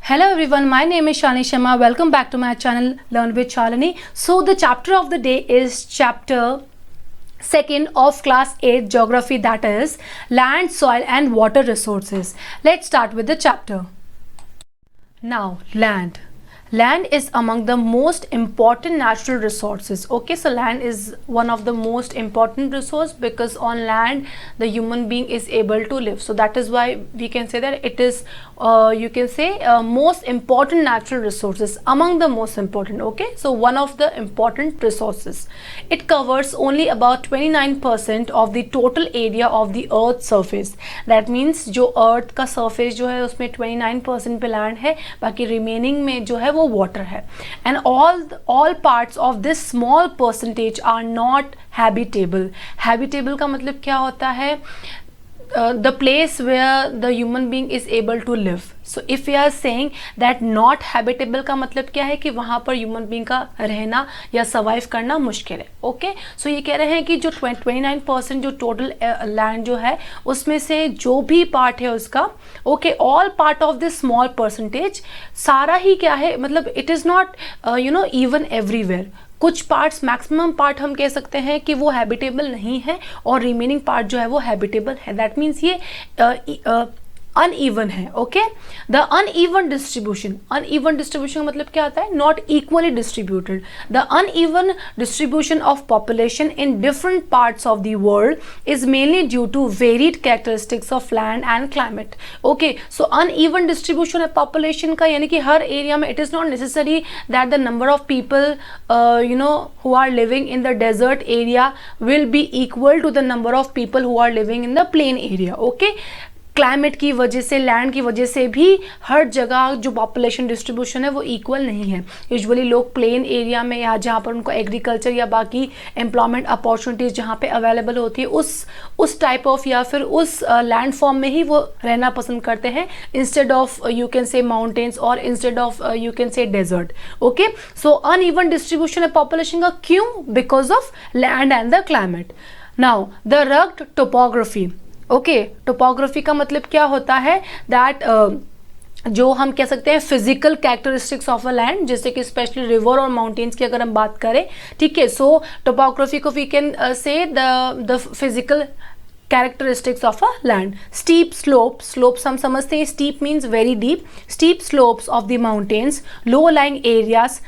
Hello everyone, my name is Shani Sharma. Welcome back to my channel Learn with Shalini. So the chapter of the day is chapter 2nd of class 8 geography, that is land, soil and water resources. Let's start with the chapter. Now land. Land is among the most important natural resources. Okay, so land is one of the most important resource because on land the human being is able to live. So that is why we can say that it is you can say most important natural resources, among the most important. Okay, so one of the important resources. It covers only about 29% of the total area of the earth's surface. That means जो earth का surface जो है उसमें 29% पे land है, बाकी remaining में जो है वो water है. And all parts of this small percentage are not habitable. Habitable का मतलब क्या होता है? The place where the human being is able to live. So if we are saying that not habitable का मतलब क्या है कि वहाँ पर human being का रहना या survive करना मुश्किल है. Okay, so ये कह रहे हैं कि जो 29% जो total land जो है उसमें से जो भी part है उसका, okay, all part of this small percentage सारा ही क्या है, मतलब it is not even everywhere. कुछ पार्ट्स, मैक्सिमम पार्ट हम कह सकते हैं कि वो हैबिटेबल नहीं है और रिमेनिंग पार्ट जो है वो हैबिटेबल है. दैट मीन्स ये अनइवन है. Okay, the uneven distribution. Uneven distribution का मतलब क्या आता है? Not equally distributed. The uneven distribution of population in different parts of the world is mainly due to varied characteristics of land and climate. Okay, so uneven distribution है population का, यानी कि हर एरिया में it is not necessary that the number of people who are living in the desert area will be equal to the number of people who are living in the plain area. Okay, climate की वजह से, land की वजह से भी हर जगह जो population distribution है वो इक्वल नहीं है. यूजुअली लोग प्लेन एरिया में या जहाँ पर उनको एग्रीकल्चर या बाकी एम्प्लॉयमेंट अपॉर्चुनिटीज़ जहाँ पे अवेलेबल होती है उस टाइप ऑफ या फिर उस लैंड फॉर्म में ही वो रहना पसंद करते हैं instead of you can say mountains और instead of you can say desert. Okay, so uneven distribution है पॉपुलेशन का. क्यों? Because of land and the climate. Now the rugged topography. Okay, topography का मतलब क्या होता है? दैट जो हम कह सकते हैं physical characteristics of a land, जैसे कि स्पेशली रिवर और माउंटेन्स की अगर हम बात करें. ठीक है, सो टोपोग्राफी को we can say the physical characteristics of a land. Steep slopes हम समझते हैं. steep means very deep. Steep slopes of the mountains, low lying areas,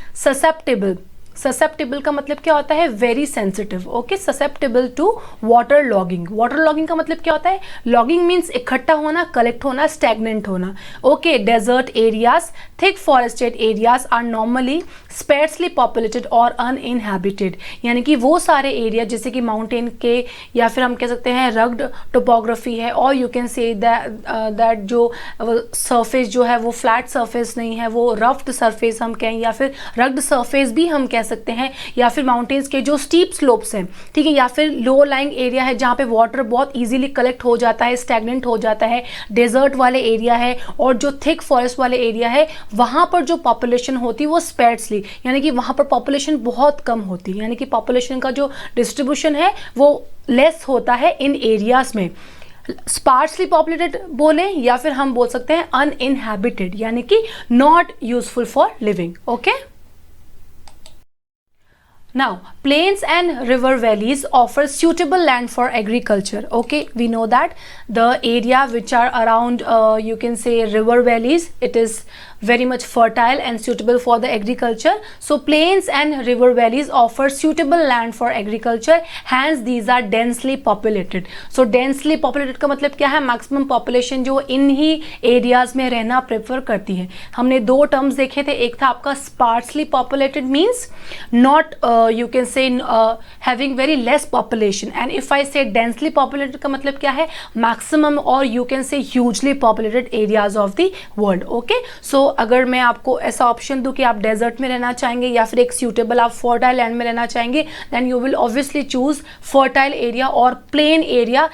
susceptible का मतलब क्या होता है? Very sensitive. Okay, susceptible to water logging. Water logging का मतलब क्या होता है? लॉगिंग मीन्स इकट्ठा होना, कलेक्ट होना, स्टैग्नेंट होना. Okay, desert areas, thick forested areas are normally sparsely populated और अनइनहैबिटेड. यानी कि वो सारे एरिया जैसे कि माउंटेन के या फिर हम कह सकते हैं रग्ड टोपोग्राफी है, और यू कैन से दैट जो सरफेस जो है वो फ्लैट सरफेस नहीं है, वो रफ्ड सरफेस हम कहें, या फिर रग्ड सरफेस भी हम कह सकते हैं, या फिर माउंटेन्स के जो स्टीप स्लोप्स हैं, ठीक है, या फिर लो लाइंग एरिया है जहाँ पे वाटर बहुत इजीली कलेक्ट हो जाता है, स्टैग्नेंट हो जाता है, डेजर्ट वाले एरिया है, और जो थिक फॉरेस्ट वाले एरिया है वहाँ पर जो पॉपुलेशन होती है वो स्पेर्सली, यानी कि वहाँ पर पॉपुलेशन बहुत कम होती है, यानी कि पॉपुलेशन का जो डिस्ट्रीब्यूशन है वो लेस होता है इन एरियाज में. स्पार्सली पॉपुलेटेड बोले या फिर हम बोल सकते हैं अनइनहैबिटेड, यानी कि not useful for living. Okay, now plains and river valleys offer suitable land for agriculture. Okay, we know that the area which are around you can say river valleys, it is very much fertile and suitable for the agriculture. So plains and river valleys offer suitable land for agriculture, hence these are densely populated. So densely populated का मतलब क्या है? Maximum population जो इन ही areas में रहना prefer करती है. हमने दो टर्म्स देखे थे, एक था आपका sparsely populated means not you can say having very less population, and if I say densely populated का मतलब क्या है? maximum और you can say hugely populated areas of the world. Okay, so अगर मैं आपको ऐसा ऑप्शन दूं कि आप डेजर्ट में रहना चाहेंगे या फिर एक suitable आप फर्टाइल लैंड में रहना चाहेंगे, then you will obviously choose fertile area or plain area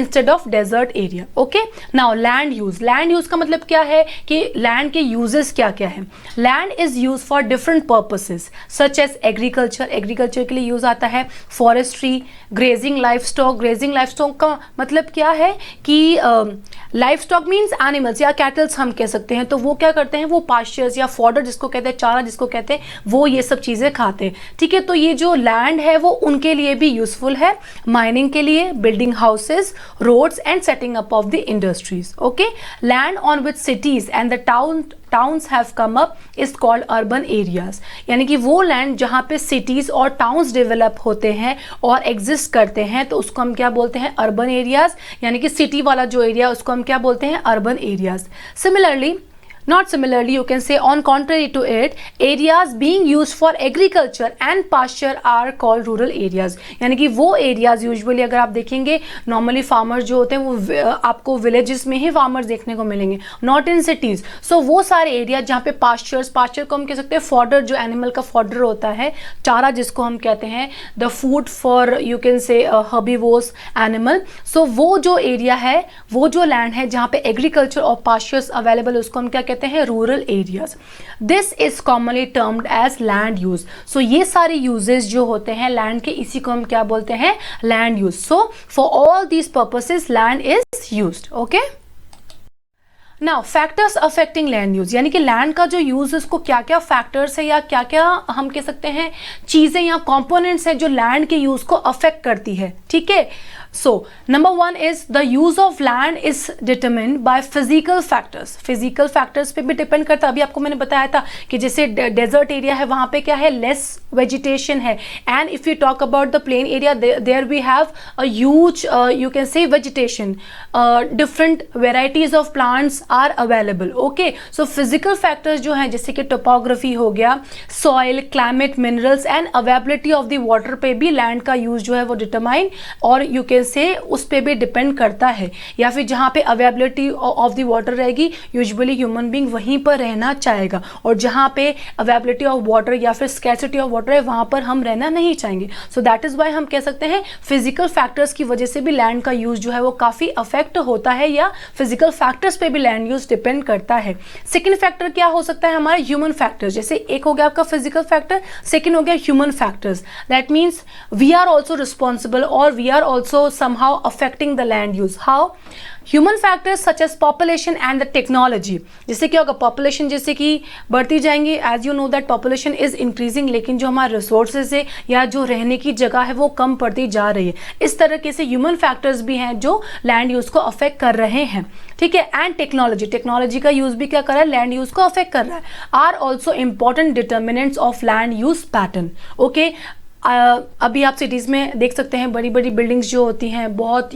instead of desert area. Okay, now land use का मतलब क्या है कि land के uses क्या क्या है? land is used for different purposes such as agriculture, agriculture, agriculture के लिए यूज़ आता है forestry, grazing livestock, grazing livestock का मतलब क्या है कि लाइफस्टॉक मीन्स एनिमल्स या कैटल्स हम कह सकते हैं, तो वो क्या करते हैं, वो पास्चर्स या फॉडर जिसको कहते हैं, चारा जिसको कहते हैं, वो ये सब चीज़ें खाते हैं, ठीक है। तो ये जो लैंड है वो उनके लिए भी यूजफुल है, माइनिंग के लिए, building houses, roads and setting up of the industries, okay. Land on which cities and the towns have come up is called urban areas, यानी कि वो लैंड जहाँ पे सिटीज और टाउन्स डेवलप होते हैं और एग्जिस्ट करते हैं, तो उसको हम क्या बोलते हैं, अर्बन एरियाज, यानी कि सिटी वाला जो एरिया उसको हम क्या बोलते हैं, urban areas. Similarly, not similarly, you can say on contrary to it, areas being used for agriculture and pasture are called rural areas, यानी कि वो areas usually अगर आप देखेंगे normally farmers जो होते हैं वो आपको villages में ही farmers देखने को मिलेंगे, not in cities। so वो सारे areas जहाँ पे pastures को हम कह सकते हैं fodder, जो animal का fodder होता है, चारा जिसको हम कहते हैं, the food for you can say herbivores animal, so वो जो area है, वो जो land है जहाँ पे agriculture और pastures available, उसको हम क्या कहते हैं, rural areas. This is commonly termed as land use. So ये सारे यूजेस जो होते हैं लैंड के, इसी को हम क्या बोलते हैं, land use. So for all these purposes land is used, okay. Now factors affecting land use, यानी कि लैंड का जो यूज है उसको क्या क्या फैक्टर्स है या क्या क्या हम कह सकते हैं चीजें या कंपोनेंट्स हैं जो लैंड के यूज को अफेक्ट करती है, ठीक है। So number one is the use of land is determined by physical factors। physical factors पे भी डिपेंड करता है। अभी आपको मैंने बताया था कि जैसे डेजर्ट एरिया है वहाँ पे क्या है, लेस वेजिटेशन है, and if you talk about the plain area there we have a huge you can say vegetation, different varieties of plants are available, okay. So physical factors जो हैं जैसे कि टोपोग्राफी हो गया, soil, climate, minerals and availability of the water पे भी land का use जो है वो डिटरमाइन और यू कैन से उस पे भी डिपेंड करता है। या फिर जहाँ पे अवेलेबिलिटी ऑफ द वाटर रहेगी यूजुअली ह्यूमन बीइंग वहीं पर रहना चाहेगा, और जहाँ पे अवेलेबिलिटी ऑफ वाटर या फिर स्कैर्सिटी ऑफ वाटर है वहाँ पर हम रहना नहीं चाहेंगे। सो दैट इज वाई हम कह सकते हैं फिजिकल फैक्टर्स की वजह से भी लैंड का यूज जो है वो काफ़ी अफेक्ट होता है, या फिजिकल फैक्टर्स पे भी लैंड यूज डिपेंड करता है। सेकेंड फैक्टर क्या हो सकता है हमारा, ह्यूमन फैक्टर्स। जैसे एक हो गया आपका फिजिकल फैक्टर, सेकेंड हो गया human factors. That means we are also responsible और we are also somehow affecting the land use। How? Human factors such as population and the technology। जैसे क्या होगा, पॉपुलेशन जैसे कि बढ़ती जाएंगी, as you know that population is increasing, लेकिन जो हमारे रिसोर्सेज है या जो रहने की जगह है वो कम पड़ती जा रही है। इस तरीके से ह्यूमन फैक्टर्स भी हैं जो लैंड यूज को अफेक्ट कर रहे हैं, ठीक है। एंड टेक्नोलॉजी का यूज भी क्या कर रहा है, लैंड यूज को अफेक्ट कर रहा है। Are also important determinants of land use pattern, okay. अभी आप सिटीज़ में देख सकते हैं बड़ी बड़ी बिल्डिंग्स जो होती हैं, बहुत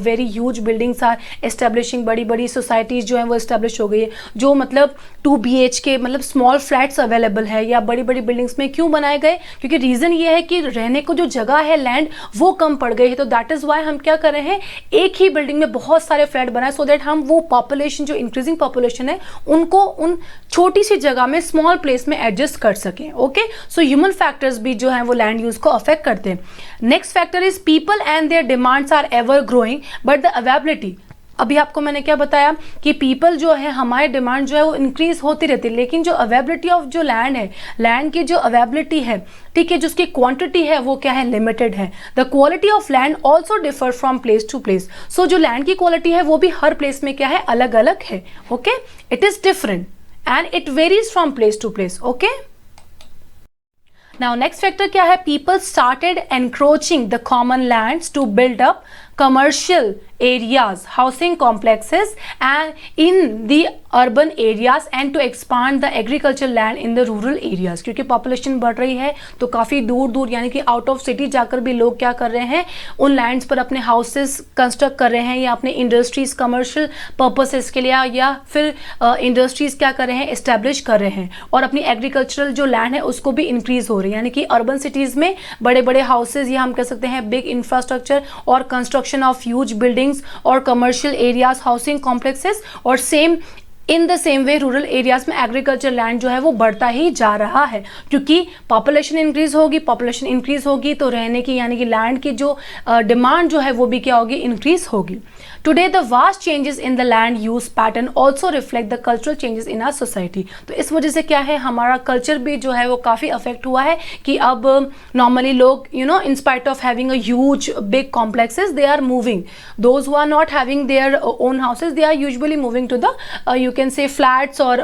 very huge buildings are establishing, बड़ी बड़ी सोसाइटीज़ जो हैं वो एस्टेब्लिश हो गई है, जो मतलब 2 BHK मतलब स्मॉल फ्लैट्स अवेलेबल है या बड़ी बड़ी बिल्डिंग्स में क्यों बनाए गए, क्योंकि रीज़न ये है कि रहने को जो जगह है लैंड वो कम पड़ गई है। तो दैट इज़ वाई हम क्या कर रहे हैं, एक ही बिल्डिंग में बहुत सारे फ्लैट बनाए, सो दैट हम वो पॉपुलेशन जो इंक्रीजिंग पॉपुलेशन है उनको उन छोटी सी जगह में स्मॉल प्लेस में एडजस्ट कर सकें, ओके। सो ह्यूमन फैक्टर्स भी जो हैं वो लैंड उसको अफेक्ट करते हैं। Next factor is people and their demands are ever growing but the availability. अभी आपको मैंने क्या बताया कि पीपल जो है हमारे डिमांड जो है वो इंक्रीज होती रहती है, लेकिन जो अवेलेबिलिटी ऑफ जो लैंड है, लैंड की जो अवेलेबिलिटी है, ठीक है, जो उसकी क्वांटिटी है वो क्या है, लिमिटेड है। The quality of land also differ from place to place. So जो लैंड की क्वालिटी है वो भी हर प्लेस में क्या है, अलग अलग है, okay. It is different and it varies from place to place, okay. Now next factor क्या है, people started encroaching the common lands to build up commercial areas, housing complexes and in the urban areas and to expand the agricultural land in the rural areas। क्योंकि population बढ़ रही है तो काफ़ी दूर दूर यानी कि आउट ऑफ सिटी जाकर भी लोग क्या कर रहे हैं, उन लैंड्स पर अपने हाउसेस कंस्ट्रक्ट कर रहे हैं या अपने इंडस्ट्रीज कमर्शियल पर्पसेस के लिए या फिर इंडस्ट्रीज क्या कर रहे हैं, इस्टेब्लिश कर रहे हैं, और अपनी एग्रीकल्चरल जो लैंड है उसको भी इंक्रीज हो रही है। यानी कि अर्बन सिटीज़ में बड़े बड़े हाउसेज या हम कह सकते हैं बिग इंफ्रास्ट्रक्चर और कंस्ट्रक्शन ऑफ ह्यूज बिल्डिंग्स और कमर्शियल एरियाज, हाउसिंग कॉम्प्लेक्सेस, और same in the same way rural areas में एग्रीकल्चर लैंड जो है वो बढ़ता ही जा रहा है, क्योंकि पॉपुलेशन इंक्रीज होगी तो रहने की यानी कि लैंड की जो डिमांड जो है वो भी क्या होगी, इंक्रीज होगी। Today the vast changes in the land use pattern also reflect the cultural changes in our society. तो इस वजह से क्या है, हमारा कल्चर भी जो है वो काफ़ी अफेक्ट हुआ है कि अब नॉर्मली लोग in spite of having a huge big complexes they are moving, those who are not having their own houses they are usually moving to the you can say flats or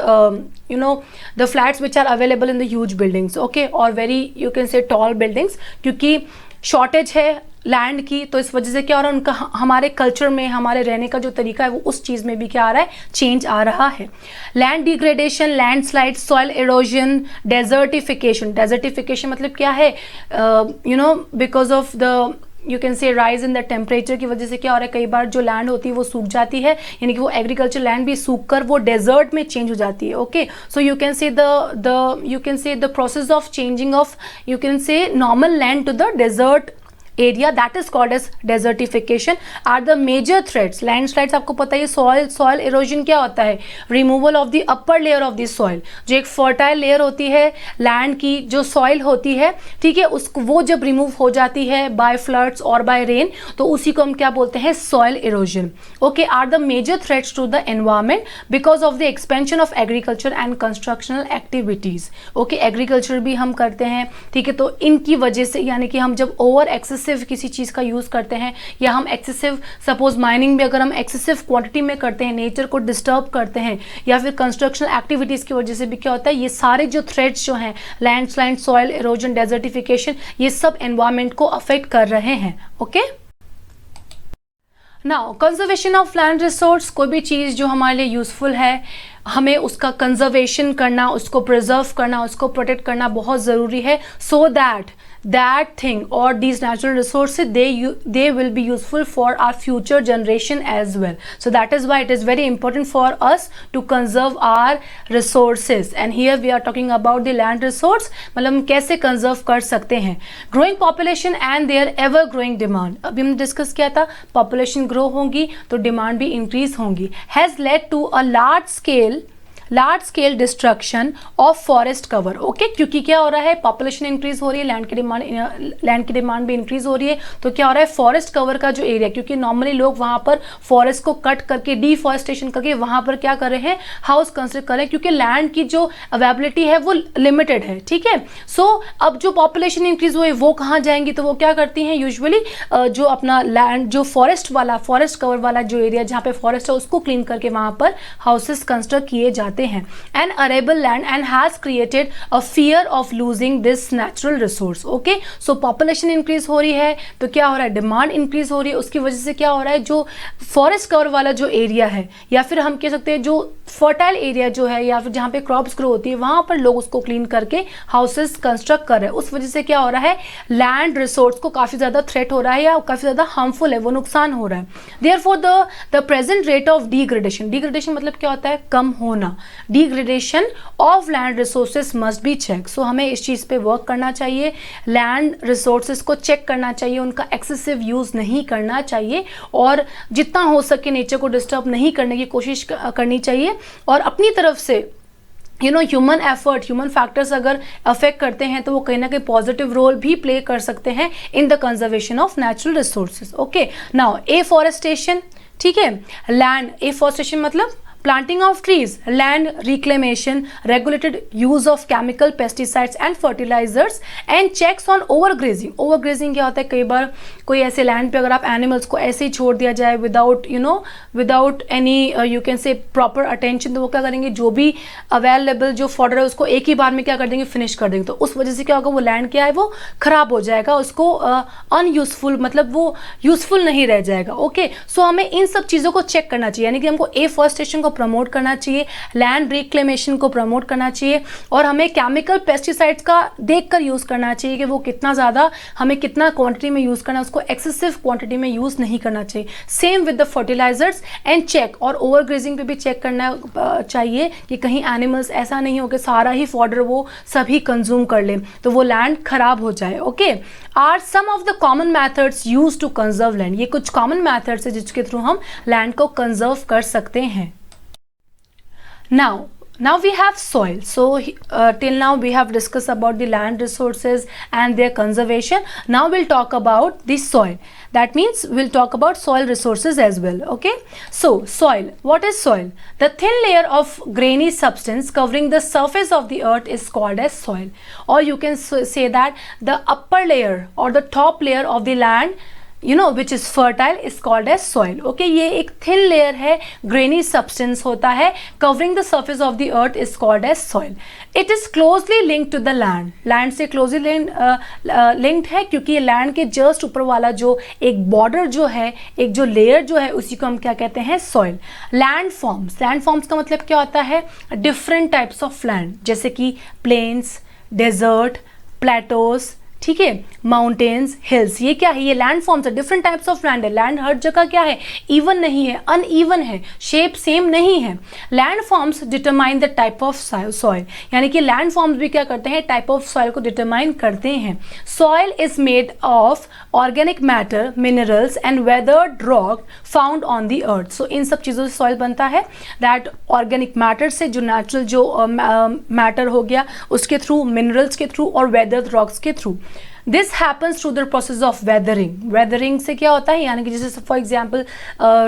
the flats which are available in the huge buildings, okay, or very you can say tall buildings, क्योंकि shortage है land की। तो इस वजह से क्या हो रहा है, उनका हमारे कल्चर में हमारे रहने का जो तरीका है वो उस चीज़ में भी क्या आ रहा है, चेंज आ रहा है। Land degradation, landslide, soil erosion, desertification मतलब क्या है, because of the you can से राइज इन द टेम्परेचर की वजह से क्या हो रहा है, कई बार जो लैंड होती है वो सूख जाती है, यानी कि वो एग्रीकल्चर लैंड भी सूख कर वो डेजर्ट में चेंज हो जाती है। Okay, so you can say the process of changing of you can say normal land to the desert area, that is called as desertification, are the major threats. Landslides आपको पता है, soil erosion क्या होता है, removal of the upper layer of the soil. जो एक fertile layer होती है लैंड की, जो सॉइल होती है, ठीक है, उसको वो जब रिमूव हो जाती है बाय फ्लड्स और बाय रेन, तो उसी को हम क्या बोलते हैं, soil erosion. Okay, are the major threats to the environment because of the expansion of agriculture and constructional activities. Okay, agriculture भी हम करते हैं, ठीक है, तो इनकी वजह से यानी कि हम जब ओवर एक्सेसिव किसी चीज का यूज करते हैं, या हम एक्सेसिव सपोज माइनिंग भी अगर हम एक्सेसिव क्वांटिटी में करते हैं, नेचर को डिस्टर्ब करते हैं, या फिर कंस्ट्रक्शनल एक्टिविटीज की वजह से भी क्या होता है, ये सारे जो थ्रेट्स जो हैं, लैंडस्लाइड, सॉइल इरोजन, डेजर्टिफिकेशन, ये सब एनवायरमेंट को अफेक्ट कर रहे हैं। Okay, now conservation of land resource, कोई भी चीज़ जो हमारे लिए यूजफुल है, हमें उसका कंजर्वेशन करना, उसको प्रिजर्व करना, उसको प्रोटेक्ट करना बहुत ज़रूरी है, so that that thing or these natural resources they will be useful for our future generation as well. So that is why it is very important for us to conserve our resources, and here we are talking about the land resource, मतलब हम कैसे conserve कर सकते हैं। growing population and their ever growing demand, अभी हम discuss किया था, population grow होगी तो डिमांड भी इंक्रीज होंगी, has led to a large scale destruction of forest cover. Okay, क्योंकि क्या हो रहा है, पॉपुलेशन इंक्रीज हो रही है, लैंड की डिमांड भी इंक्रीज हो रही है, तो क्या हो रहा है, फॉरेस्ट कवर का जो एरिया, क्योंकि नॉर्मली लोग वहां पर फॉरेस्ट को कट करके डिफॉरेस्टेशन करके वहां पर क्या कर रहे हैं, हाउस कंस्ट्रक्ट कर रहे हैं, क्योंकि लैंड की जो अवेलेबिलिटी है वो लिमिटेड है। ठीक है, सो अब जो पॉपुलेशन इंक्रीज हुए वो कहाँ जाएंगी, तो वो क्या करती हैं, यूजुअली जो अपना लैंड, जो फॉरेस्ट कवर वाला जो एरिया जहाँ पे फॉरेस्ट है उसको क्लीन करके वहां पर हाउसेस कंस्ट्रक्ट किए जाते हैं। An arable land and has created a fear of losing this natural resource. Okay, so population increase हो रही है तो क्या हो रहा है, डिमांड इंक्रीज हो रही है, उसकी वजह से क्या हो रहा है, जो फॉरेस्ट कवर वाला जो एरिया है, या फिर हम कह सकते हैं जो फर्टाइल एरिया जो है, या फिर जहाँ पे क्रॉप्स ग्रो होती है, वहां पर लोग उसको क्लीन करके हाउसेस कंस्ट्रक्ट कर रहे हैं। उस वजह से क्या हो रहा है, लैंड रिसोर्स को काफी ज्यादा थ्रेट हो रहा है, या काफी ज्यादा हार्मफुल है, वो नुकसान हो रहा है। Therefore the present rate of degradation मतलब क्या होता है, कम होना, degradation of land resources must be check. So हमें इस चीज पे वर्क करना चाहिए, लैंड रिसोर्सेज को चेक करना चाहिए, उनका एक्सेसिव यूज नहीं करना चाहिए, और जितना हो सके नेचर को डिस्टर्ब नहीं करने की कोशिश करनी चाहिए, और अपनी तरफ से ह्यूमन एफर्ट, ह्यूमन फैक्टर्स अगर अफेक्ट करते हैं तो वो कहीं ना कहीं पॉजिटिव रोल भी प्ले कर सकते हैं in the conservation of natural resources. Okay, now afforestation, ठीक है, लैंड एफॉरेस्टेशन मतलब planting of trees, land reclamation, regulated use of chemical pesticides and fertilizers, and checks on overgrazing. Overgrazing क्या होता है, कई बार कोई ऐसे लैंड पे अगर आप एनिमल्स को ऐसे ही छोड़ दिया जाए विदाउट एनी यू कैन से प्रॉपर अटेंशन, तो वो क्या करेंगे, जो भी अवेलेबल जो फॉडर है उसको एक ही बार में क्या कर देंगे, फिनिश कर देंगे। तो उस वजह से क्या होगा, वो लैंड क्या है वो खराब हो जाएगा, उसको अनयूजफुल मतलब वो यूजफुल नहीं रह जाएगा। ओके, सो हमें इन सब चीज़ों को चेक करना चाहिए, यानी कि हमको एफॉरेस्टेशन को प्रमोट करना चाहिए, लैंड रिक्लेमेशन को प्रमोट करना चाहिए, और हमें केमिकल पेस्टिसाइड्स का देखकर यूज करना चाहिए कि वो कितना ज्यादा हमें कितना क्वांटिटी में यूज करना है, उसको एक्सेसिव क्वांटिटी में यूज नहीं करना चाहिए। Same with the fertilizers and check, और ओवरग्रेजिंग पे भी चेक करना चाहिए कि कहीं एनिमल्स ऐसा नहीं हो कि सारा ही फॉडर वो सभी कंज्यूम कर ले तो वो लैंड खराब हो जाए। Okay, are some of the common methods use to conserve land, ये कुछ कॉमन मैथड्स है जिसके थ्रू हम लैंड को कंजर्व कर सकते हैं। Now we have soil. So till now we have discussed about the land resources and their conservation. Now we'll talk about the soil. That means we'll talk about soil resources as well. Okay, so soil, what is soil? The thin layer of grainy substance covering the surface of the earth is called as soil, or you can say that the upper layer or the top layer of the land, you know, which is fertile, is called as soil. Okay, ये एक thin layer है, grainy substance होता है, covering the surface of the earth is called as soil. It is closely linked to the land. Land से closely linked है, क्योंकि ये land के just ऊपर वाला जो एक border जो है, एक जो layer जो है, उसी को हम क्या कहते हैं? soil. Landforms. Landforms का मतलब क्या होता है? different types of land, जैसे कि plains, desert, plateaus, ठीक है, माउंटेन्स, हिल्स. ये क्या है? ये लैंड फॉर्म्स है, डिफरेंट टाइप्स ऑफ लैंड है. लैंड हर जगह क्या है? इवन नहीं है, अनइवन है, शेप सेम नहीं है. Land forms determine the type of soil, यानी कि लैंड फॉर्म्स भी क्या करते हैं? टाइप ऑफ सॉइल को डिटरमाइन करते हैं. Soil is made of organic matter, minerals and weathered rock found on the earth. So इन सब चीज़ों से सॉइल बनता है. दैट ऑर्गेनिक मैटर से, जो नेचुरल जो मैटर हो गया उसके थ्रू, मिनरल्स के थ्रू और वेदर्ड रॉक्स के through. This happens through the process of weathering. Weathering से क्या होता है? यानी कि जैसे for example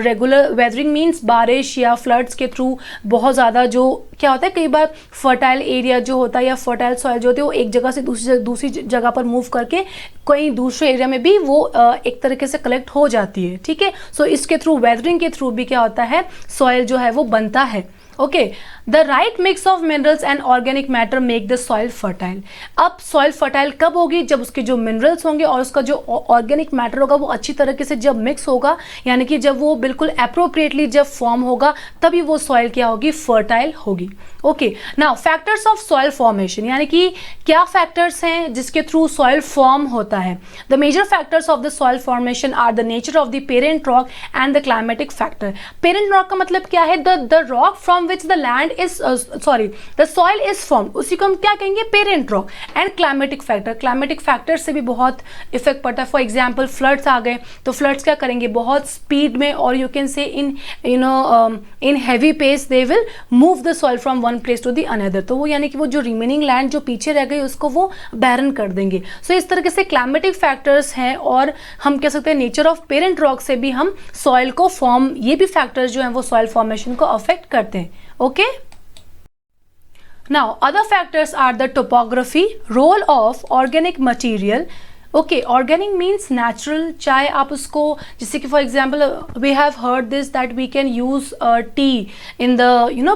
regular weathering means बारिश या फ्लड्स के थ्रू बहुत ज़्यादा जो क्या होता है, कई बार फर्टाइल एरिया जो होता है या फर्टाइल सॉइल जो होती है वो एक जगह से दूसरी जगह पर मूव करके कहीं दूसरे एरिया में भी वो एक तरीके से कलेक्ट हो जाती है. ठीक है, सो इसके थ्रू, वेदरिंग के थ्रू भी क्या होता है? सॉइल जो है वो बनता है. Okay, the right mix of minerals and organic matter make the soil fertile. अब सॉइल फर्टाइल कब होगी? जब उसके जो मिनरल्स होंगे और उसका जो ऑर्गेनिक मैटर होगा वो अच्छी तरीके से जब मिक्स होगा, यानी कि जब वो बिल्कुल अप्रोप्रिएटली जब फॉर्म होगा, तभी वो सॉइल क्या होगी? फर्टाइल होगी. Okay, now factors of soil formation, यानी कि क्या फैक्टर्स हैं जिसके थ्रू सॉइल फॉर्म होता है? The major factors of the soil formation are the nature of the parent rock and the climatic factor. Parent rock का मतलब क्या है? The rock from which the land is the soil is formed, उसी को हम क्या कहेंगे? Parent rock. And climatic factor, climatic factor से भी बहुत इफेक्ट पड़ता है. फॉर एग्जांपल फ्लड्स आ गए तो फ्लड्स क्या करेंगे? बहुत स्पीड में, और you can say in heavy pace they will move the soil from one place to the another. तो वो यानी कि वो जो रिमेनिंग लैंड जो पीछे रह गई उसको वो बैरन कर देंगे. सो इस तरीके से क्लाइमेटिक फैक्टर्स हैं, और हम कह सकते हैं नेचर ऑफ पेरेंट रॉक से भी हम सॉइल को फॉर्म, ये भी फैक्टर्स जो हैं वो सॉइल फॉर्मेशन को अफेक्ट करते हैं. Okay, now other factors are the topography, role of organic material. Okay, organic means natural, चाहे आप उसको, जैसे कि for example we have heard this that we can use tea in the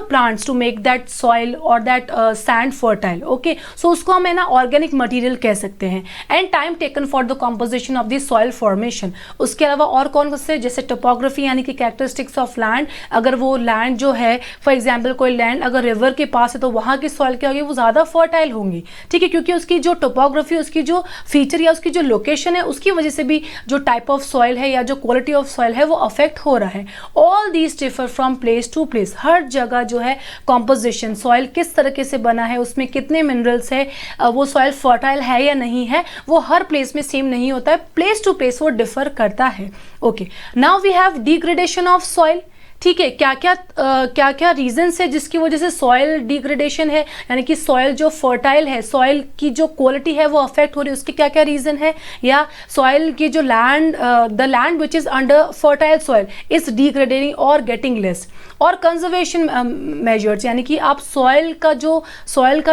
plants to make that soil और that sand fertile. Okay, so उसको हम है ना ऑर्गेनिक मटेरियल कह सकते हैं. And time taken for the composition of the soil formation. उसके अलावा और कौन से? जैसे टोपोग्राफी यानी कि कैरेक्टरिस्टिक्स ऑफ लैंड. अगर वो लैंड जो है, फॉर एग्जाम्पल कोई लैंड अगर रिवर के पास है तो वहाँ की सॉइल क्या होगी? वो ज़्यादा फर्टाइल होंगी. ठीक है, क्योंकि उसकी जो टोपोग्राफी, उसकी जो फीचर या उसकी जो लोकेशन है, उसकी वजह से भी जो टाइप ऑफ सॉइल है या जो क्वालिटी ऑफ सॉइल है वो अफेक्ट हो रहा है. All these differ from place to place. हर जगह जो है कॉम्पोजिशन, सॉइल किस तरीके से बना है, उसमें कितने मिनरल्स है, वो सॉइल फर्टाइल है या नहीं है, वो हर प्लेस में सेम नहीं होता है. प्लेस टू प्लेस वो डिफर करता है. Okay, now we have degradation of soil. ठीक है, क्या क्या रीजंस है जिसकी वजह से सॉइल डिग्रेडेशन है, यानी कि सॉइल जो फर्टाइल है, सॉइल की जो क्वालिटी है वो अफेक्ट हो रही है, उसके क्या क्या रीजन है? या सॉइल की जो land, the land which is under fertile soil is degrading और गेटिंग लेस. और कंजर्वेशन मेजर्स, यानी कि आप सॉइल का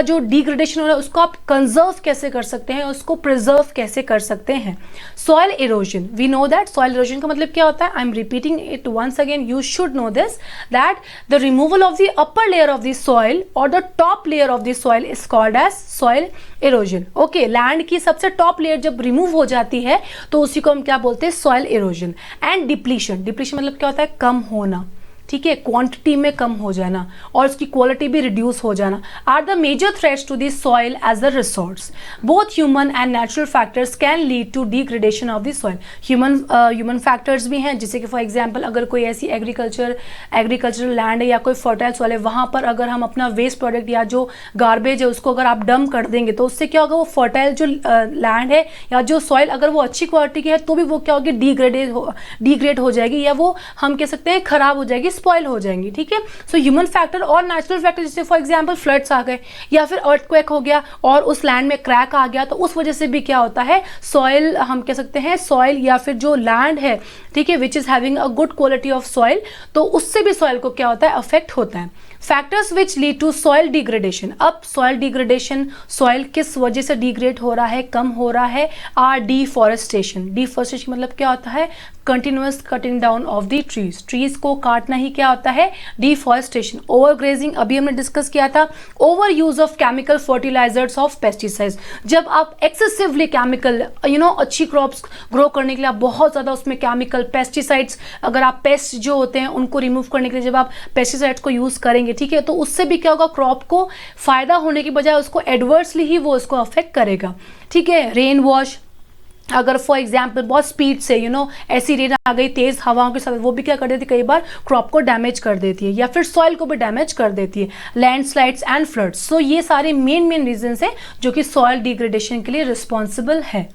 जो डिग्रेडेशन हो रहा है उसको आप कंजर्व कैसे कर सकते हैं, उसको प्रिजर्व कैसे कर सकते हैं. Soil erosion, we know that soil erosion का मतलब क्या होता है? I am repeating it once again, you should know this, that the removal of the upper layer of the soil or the top layer of the soil is called as soil erosion. Okay, land की सबसे top layer जब remove हो जाती है तो उसी को हम क्या बोलते हैं? Soil erosion. And depletion, depletion मतलब क्या होता है? कम होना. ठीक है, क्वांटिटी में कम हो जाना और उसकी क्वालिटी भी रिड्यूस हो जाना. Are the major threats to the soil as a resource. Both human and natural factors can lead to degradation of the soil. Human factors भी हैं, जैसे कि फॉर एग्जांपल अगर कोई ऐसी एग्रीकल्चरल लैंड है या कोई फर्टाइल सॉइल है, वहाँ पर अगर हम अपना वेस्ट प्रोडक्ट या जो गार्बेज है उसको अगर आप डंप कर देंगे तो उससे क्या होगा? वो फर्टाइल जो लैंड है या जो सॉइल अगर वो अच्छी क्वालिटी की है तो भी वो क्या होगी? डिग्रेड हो जाएगी, या वो हम कह सकते हैं खराब हो जाएगी, स्पॉइल हो जाएंगी, ठीक है। सो ह्यूमन फैक्टर और नेचुरल फैक्टर, जैसे फॉर एग्जांपल फ्लड्स आ गए या फिर अर्थक्वेक हो गया और उस लैंड में क्रैक आ गया, तो उस वजह से भी क्या होता है, सॉइल, हम कह सकते हैं सॉइल या फिर जो लैंड है, ठीक है, which is having a good quality of soil, तो उससे भी सॉइल को क्या होता है, अफेक्ट होता है। Factors which lead to soil degradation, अब सॉइल डिग्रेडेशन, सॉइल किस वजह से डिग्रेड हो रहा है, कम हो रहा है, आर डिफॉरेस्टेशन। डिफॉरेस्टेशन मतलब क्या होता है, continuous cutting down of the trees, trees को काटना ही क्या होता है, डिफॉरेस्टेशन। ओवर ग्रेजिंग, अभी हमने डिस्कस किया था, over use of chemical fertilizers of pesticides, जब आप एक्सेसिवली केमिकल अच्छी क्रॉप्स ग्रो करने के लिए आप बहुत ज्यादा उसमें केमिकल पेस्टिसाइड्स, अगर आप पेस्ट जो होते हैं उनको रिमूव करने के लिए जब आप पेस्टिसाइड्स को यूज करेंगे, ठीक है, तो उससे भी क्या होगा, क्रॉप को फायदा होने की बजाय उसको एडवर्सली ही वो उसको अफेक्ट करेगा, ठीक है। रेन वॉश, अगर फॉर एग्जाम्पल बहुत स्पीड से ऐसी रेन आ गई तेज हवाओं के साथ, वो भी क्या कर देती है, कई बार क्रॉप को डैमेज कर देती है या फिर सॉइल को भी डैमेज कर देती है। लैंडस्लाइड्स एंड फ्लड्स, सो ये सारे मेन रीजंस है जो कि सॉइल डिग्रेडेशन के लिए रिस्पॉन्सिबल है।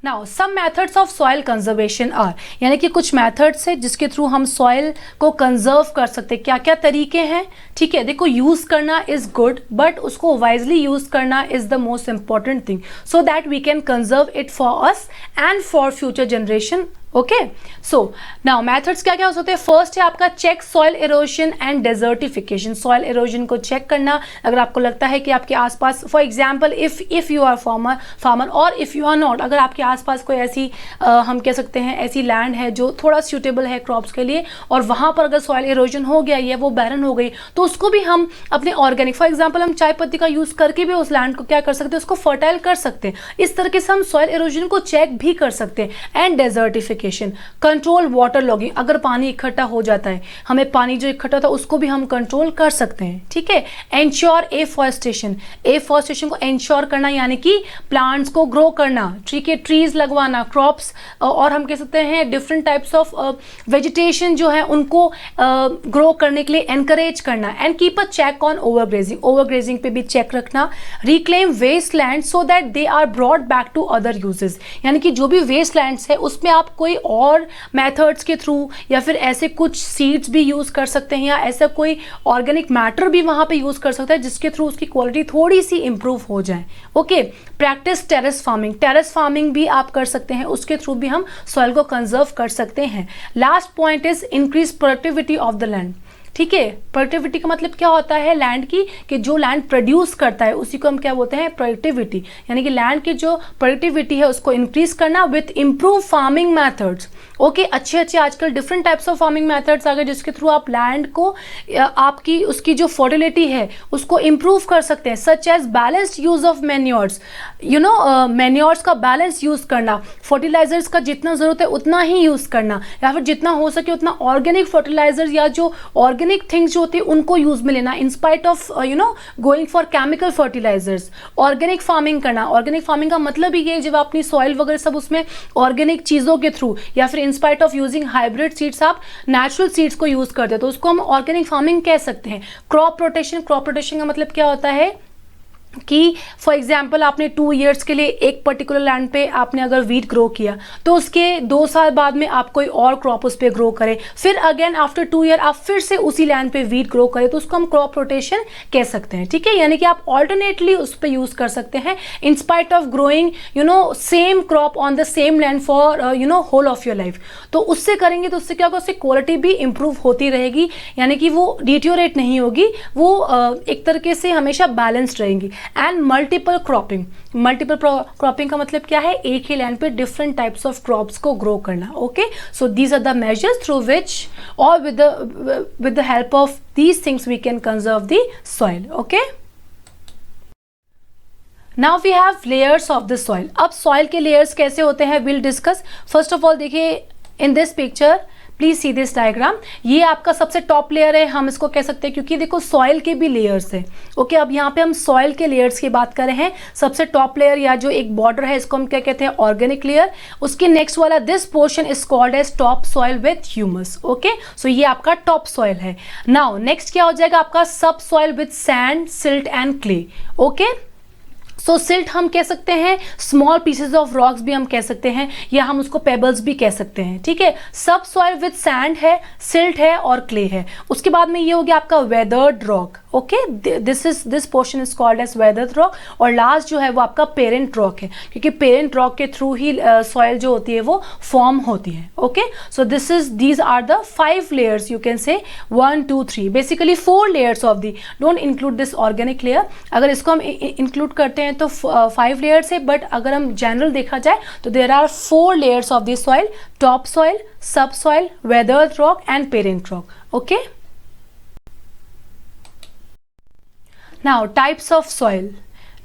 Now some methods of soil conservation are, यानी कि कुछ मेथड्स है जिसके थ्रू हम सॉइल को कंजर्व कर सकते हैं। क्या क्या तरीके हैं, ठीक है, देखो, यूज करना इज गुड बट उसको वाइजली यूज करना is the most important thing, so that we can conserve it for us and for future generation. Okay, so now methods क्या क्या हो सकते हैं। फर्स्ट है आपका check soil erosion and desertification, soil erosion को check करना। अगर आपको लगता है कि आपके आसपास, for example if you are farmer और इफ यू आर नॉट, अगर आपके आसपास कोई ऐसी हम कह सकते हैं ऐसी लैंड है जो थोड़ा सूटेबल है क्रॉप्स के लिए, और वहां पर अगर सॉइल इरोजन हो गया या वो बैरन हो गई, तो उसको भी हम अपने ऑर्गेनिक, फॉर एग्जाम्पल हम चाय पत्ती का यूज करके भी उस लैंड को क्या कर सकते हैं, उसको फर्टाइल कर सकते हैं। इस तरीके से हम सॉइल इरोजन को चेक भी कर सकते हैं। And desertification, control water logging, अगर पानी इकट्ठा हो जाता है, हमें पानी जो इकट्ठा होता है उसको भी हम कंट्रोल कर सकते हैं, ठीक है। एंश्योर एफॉरेस्टेशन, एफॉरेस्टेशन को एंश्योर करना यानी कि प्लांट्स को ग्रो करना, ठीक है, ट्रीज लगवाना, क्रॉप्स, और हम कह सकते हैं डिफरेंट टाइप्स ऑफ वेजिटेशन जो है उनको ग्रो करने के लिए एनकरेज करना। And keep a check on overgrazing, overgrazing पे भी चेक रखना। Reclaim waste land so that they are brought back to other uses, यानी कि जो भी वेस्ट लैंड्स है उसमें आप कोई और मेथड्स के थ्रू या फिर ऐसे कुछ सीड्स भी यूज कर सकते हैं या ऐसा कोई ऑर्गेनिक मैटर भी वहां पे यूज कर सकते हैं जिसके थ्रू उसकी क्वालिटी थोड़ी सी इंप्रूव हो जाए। Okay, practice terrace farming, terrace farming भी आप कर सकते हैं, उसके थ्रू भी हम सॉइल को कंजर्व कर सकते हैं। Last point is increase productivity of the land, ठीक है। प्रोडक्टिविटी का मतलब क्या होता है लैंड की, कि जो लैंड प्रोड्यूस करता है उसी को हम क्या बोलते हैं, प्रोडक्टिविटी, यानी कि लैंड की जो प्रोडक्टिविटी है उसको इंक्रीज करना with improve farming methods. Okay, अच्छे आजकल different types of farming methods आ गए जिसके थ्रू आप लैंड को आपकी उसकी जो फर्टिलिटी है उसको इंप्रूव कर सकते हैं, such as balanced use of manures, manures का बैलेंस यूज करना, फर्टिलाइजर्स का जितना जरूरत है उतना ही यूज करना, या फिर जितना हो सके उतना ऑर्गेनिक फर्टिलाइजर्स या जो ऑर्गेनिक थिंग्स जो होती है उनको यूज में लेना, in spite of going for chemical fertilizers. Organic farming करना, ऑर्गेनिक फार्मिंग का मतलब ही ये जब अपनी सॉइल वगैरह सब उसमें ऑर्गेनिक चीजों के थ्रू या फिर इन spite of using hybrid seeds आप नेचुरल सीड्स को यूज करते हैं तो उसको हम ऑर्गेनिक फार्मिंग कह सकते हैं। क्रॉप रोटेशन, क्रॉप रोटेशन का मतलब क्या होता है कि फॉर एग्जाम्पल आपने 2 ईयर्स के लिए एक पर्टिकुलर लैंड पे आपने अगर वीट ग्रो किया तो उसके 2 साल बाद में आप कोई और क्रॉप उस पर ग्रो करें, फिर अगेन आफ्टर 2 ईयर आप फिर से उसी लैंड पे वीट ग्रो करें, तो उसको हम क्रॉप रोटेशन कह सकते हैं, ठीक है। यानी कि आप ऑल्टरनेटली उस पर यूज कर सकते हैं in spite of growing same crop on the same land for whole of your life. तो उससे करेंगे तो उससे क्या होगा, उससे क्वालिटी भी इंप्रूव होती रहेगी, यानी कि वो डिटोरेट नहीं होगी, वो एक तरीके से हमेशा बैलेंस्ड रहेंगी। And multiple cropping, multiple cropping का मतलब क्या है, एक ही लैंड पे डिफरेंट टाइप्स ऑफ क्रॉप्स को ग्रो करना। Okay, so these are the measures through which और with the help of these things we can conserve the soil. Okay, now we have layers of the soil. अब soil के layers कैसे होते हैं will discuss. First of all देखिए in this picture, please see this diagram, ये आपका सबसे top layer है, हम इसको कह सकते हैं क्योंकि देखो सॉइल के भी लेयर्स है। ओके, अब यहाँ पे हम सॉइल के लेयर्स की बात कर रहे हैं। सबसे टॉप लेयर या जो एक बॉर्डर है इसको हम क्या कहते हैं, ऑर्गेनिक लेयर। उसके नेक्स्ट वाला this portion is called as top soil with humus. Okay, so ये आपका टॉप सॉइल है। नाउ नेक्स्ट क्या हो जाएगा आपका sub soil with sand, silt and clay. Okay, so silt हम कह सकते हैं, स्मॉल पीसेज ऑफ रॉक्स भी हम कह सकते हैं, या हम उसको पेबल्स भी कह सकते हैं, ठीक है। सब सॉइल विद सैंड है, सिल्ट है और क्ले है। उसके बाद में ये हो गया आपका weathered rock, okay, this portion is called as weathered rock. और लास्ट जो है वो आपका पेरेंट रॉक है, क्योंकि पेरेंट रॉक के थ्रू ही सॉइल जो होती है वो फॉर्म होती है, okay. So these are the 5 layers, you can say 1 2 3, basically 4 layers of the, don't include this organic layer. अगर इसको हम इंक्लूड करते हैं तो 5 लेयर्स है, बट अगर हम जनरल देखा जाए तो there are 4 layers of this soil, top soil, sub soil, weathered rock and parent rock, okay. Now types of soil.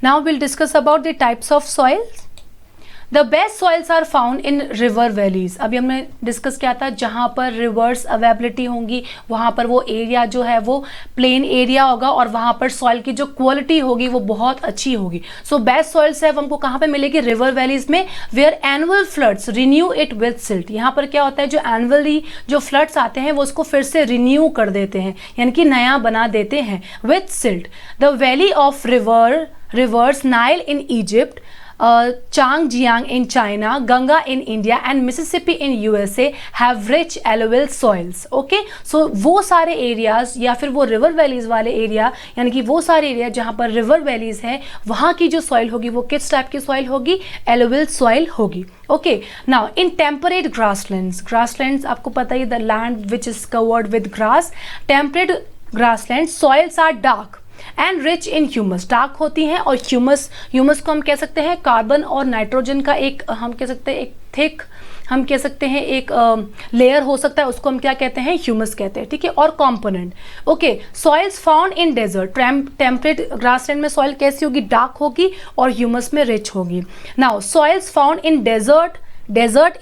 Now we'll discuss about the types of soils. The best soils are found in river valleys. अभी हमने discuss किया था जहाँ पर reverse availability होंगी वहाँ पर वो एरिया जो है वो प्लेन एरिया होगा और वहाँ पर सॉइल की जो क्वालिटी होगी वो बहुत अच्छी होगी। सो बेस्ट सॉइल्स है हमको कहाँ पे मिलेगी? रिवर वैलीज में, where annual floods renew it with silt. यहाँ पर क्या होता है, जो एनुअली जो फ्लड्स आते हैं वो उसको फिर से रिन्यू कर देते हैं, यानी कि नया बना देते हैं with silt. The valley of reverse Nile in Egypt, Changjiang in China, Ganga in India and Mississippi in USA have rich alluvial soils. Okay, so वो सारे एरियाज या फिर वो रिवर वैलीज वाले एरिया, यानी कि वो सारे एरिया जहाँ पर रिवर वैलीज हैं वहाँ की जो सॉइल होगी वो किस टाइप की सॉइल होगी? एलुवियल सॉइल होगी। Okay, now in temperate grasslands आपको पता ही, the land which is covered with grass. Temperate grassland soils are dark and rich in humus, dark होती हैं और ह्यूमस को हम कह सकते हैं कार्बन और नाइट्रोजन का एक, हम कह सकते हैं एक थिक, हम कह सकते हैं एक लेयर हो सकता है, उसको हम क्या कहते हैं? ह्यूमस कहते हैं, ठीक है। और component, okay. Soils found in desert, temperate grassland में सॉइल कैसी होगी? डार्क होगी और ह्यूमस में रिच होगी। Now soils found in desert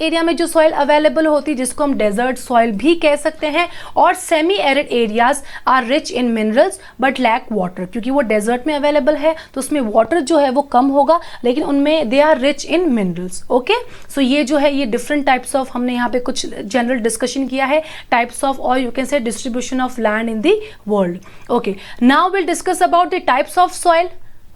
area में जो सॉइल अवेलेबल होती है जिसको हम डेजर्ट सॉइल भी कह सकते हैं। और semi arid areas are rich in minerals but lack water, क्योंकि वो डेजर्ट में अवेलेबल है तो उसमें वाटर जो है वो कम होगा, लेकिन उनमें they are rich in minerals. Okay, so ये जो है ये डिफरेंट टाइप्स ऑफ, हमने यहाँ पे कुछ जनरल डिस्कशन किया है टाइप्स ऑफ, और यू कैन से distribution of land in the world. Okay, now will discuss about the types of soil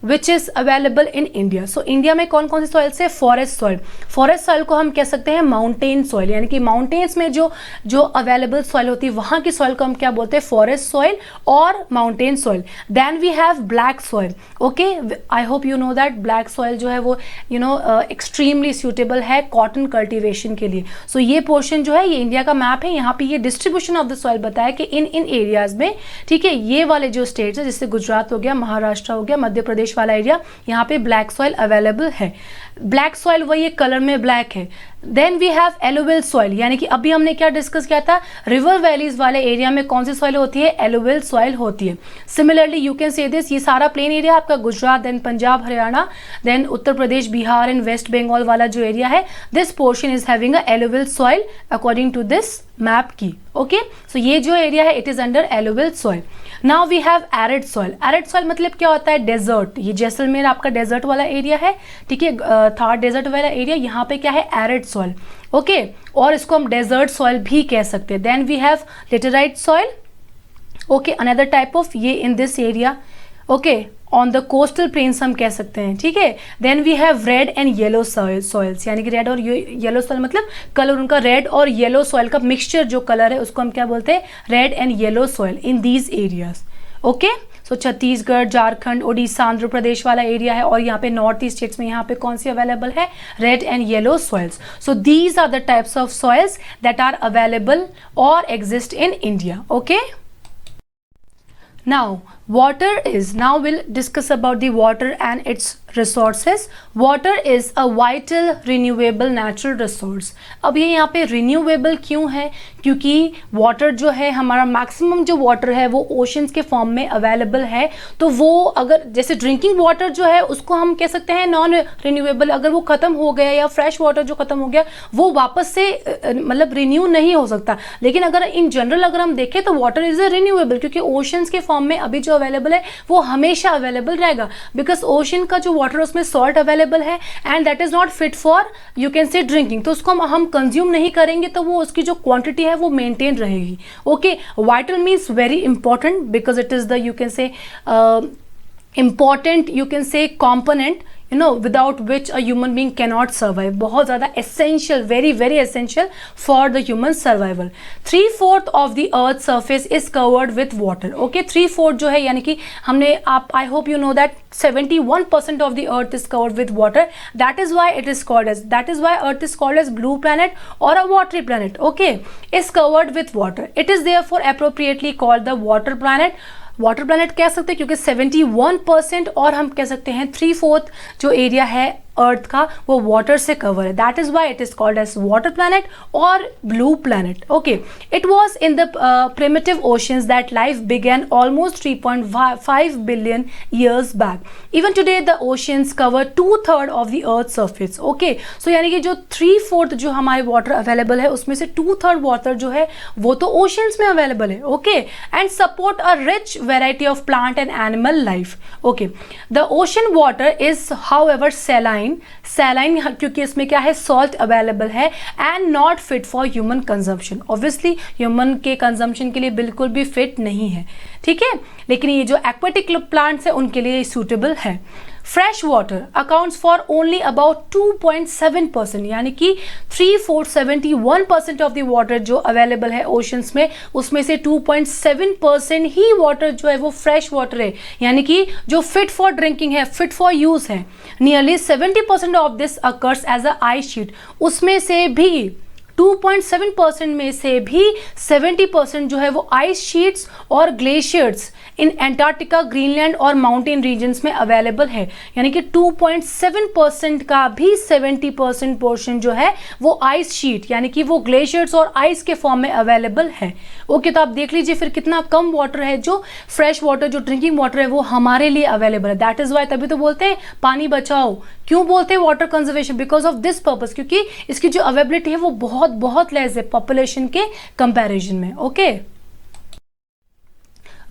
which is available in India. So India में कौन कौन सी सॉइल से? फॉरेस्ट सॉइल को हम कह सकते हैं माउंटेन सॉइल, यानी कि माउंटेन्स में जो अवेलेबल सॉइल होती है वहाँ की सॉइल को हम क्या बोलते हैं? फॉरेस्ट सॉइल और mountain soil. Then we have black soil. Okay, I hope you know that black soil जो है वो एक्सट्रीमली सूटेबल है कॉटन कल्टिवेशन के लिए। सो ये पोर्शन जो है ये इंडिया का मैप है, यहाँ पे ये डिस्ट्रीब्यूशन ऑफ द सॉइल बताया कि इन एरियाज में, ठीक है, ये वाले जो स्टेट्स है जैसे गुजरात हो गया, महाराष्ट्र हो गया, मध्य प्रदेश वाला एरिया, यहाँ पे ब्लैक सॉइल अवेलेबल है। ब्लैक सॉइल वही एक कलर में ब्लैक है। Then we have alluvial soil, यानी कि अभी हमने क्या डिस्कस किया था? रिवर वैलीज वाले एरिया में कौन सी सॉइल होती है? एलुवियल सॉइल होती है। Similarly you can say this, ये सारा प्लेन एरिया आपका Gujarat, then Punjab, Haryana, then Uttar Pradesh, Bihar and West Bengal वाला जो एरिया है, this portion is having a alluvial soil according to this map की। ओके, सो ये जो एरिया है it is under alluvial soil. Now we have arid soil. Arid soil मतलब क्या होता है? डेजर्ट। ये जैसलमेर आपका डेजर्ट वाला एरिया है, ठीक है, थार डेजर्ट वाला एरिया, यहाँ पे क्या है? Arid soil. ओके, और इसको हम डेजर्ट सॉइल भी कह सकते हैं। Then we have laterite soil, okay, another type of, ये in this area, okay, on the coastal plains हम कह सकते हैं, ठीक है। Then we have red and yellow soils, यानी कि रेड और येलो सॉइल मतलब कलर उनका रेड और येलो सॉइल का मिक्सचर जो कलर है उसको हम क्या बोलते हैं? Red and yellow soil in these areas. Okay, so Chhattisgarh, Jharkhand, Orissa, Andhra Pradesh वाला एरिया है, और यहाँ पे नॉर्थ ईस्ट स्टेट्स में यहाँ पे कौन सी अवेलेबल है? Red and yellow soils. So these are the types of soils that are available और exist in India. Okay, now now we'll discuss about the water and its resources. Water is a vital renewable natural resource. अब ये यहाँ पे renewable क्यों है? क्योंकि water जो है हमारा मैक्सिमम जो वाटर है वो ओशंस के फॉर्म में अवेलेबल है, तो वो अगर जैसे ड्रिंकिंग वाटर जो है उसको हम कह सकते हैं नॉन रिन्यूएबल, अगर वो खत्म हो गया या फ्रेश वाटर जो खत्म हो गया वो वापस से मतलब रिन्यू नहीं हो सकता। लेकिन अगर इन जनरल अगर हम देखें तो वाटर इज अ रिन्यूएबल, क्योंकि ओशंस के फॉर्म में अभी जो अवेलेबल है वो हमेशा अवेलेबल रहेगा, बिकॉज ओशन का जो वाटर उसमें सॉल्ट अवेलेबल है and that is not fit for you can से ड्रिंकिंग, तो उसको हम कंज्यूम नहीं करेंगे तो वो उसकी जो क्वांटिटी है वो मेंटेन रहेगी। Okay, vital means very important because it is the you can से important you can say component without which a human being cannot survive. बहुत ज़्यादा essential, very very essential for the human survival. 3/4 of the earth surface is covered with water. Okay, 3/4 जो है यानी कि हमने आप I hope you know that 71% of the earth is covered with water. That is why earth is called as blue planet or a watery planet. Okay, is covered with water. It is therefore appropriately called the water planet. Water planet कह सकते हैं क्योंकि 71% और हम कह सकते हैं 3/4 जो एरिया है अर्थ का वो वाटर से कवर है. That is why it is called as water planet और blue planet. Okay, it was in the primitive oceans that life began almost 3.5 billion years back. Even today the oceans cover 2/3 of the earth surface. Okay, so यानी कि जो 3/4 जो हमारे water available है उसमें से 2/3 water जो है वो तो ओशंस में अवेलेबल है. Okay, and support a rich variety of plant and animal life. Okay, the ocean water is however saline क्योंकि इसमें क्या है salt available है and not fit for human consumption. Obviously human के consumption के लिए बिल्कुल भी fit नहीं है, ठीक है, लेकिन ये जो aquatic plants है उनके लिए suitable है. Fresh water accounts for only about 2.7%, यानी कि 71% ऑफ द वाटर जो अवेलेबल है ओशंस में उसमें से 2.7% ही वाटर जो है वो फ्रेश वाटर है, यानी कि जो फिट फॉर ड्रिंकिंग है, फिट फॉर यूज है. Nearly 70% of this occurs as a ice sheet. उसमें से भी 2.7% में से भी 70% जो है वो आइस शीट्स और ग्लेशियर्स इन एंटार्क्टिका, ग्रीनलैंड और माउंटेन रीजन्स में अवेलेबल है. यानी कि 2.7% का भी 70% पोर्शन जो है वो आइस शीट यानी कि वो ग्लेशियर्स और आइस के फॉर्म में अवेलेबल है. ओके, तो आप देख लीजिए फिर कितना कम वाटर है जो फ्रेश वाटर, जो ड्रिंकिंग वाटर है वो हमारे लिए अवेलेबल है. दैट इज वाई तभी तो बोलते हैं पानी बचाओ. क्यों बोलते हैं water conservation? Because of this purpose, क्योंकि इसकी जो अवेलेबिलिटी है वो बहुत बहुत लेस है पॉपुलेशन के कंपैरिजन में. Okay,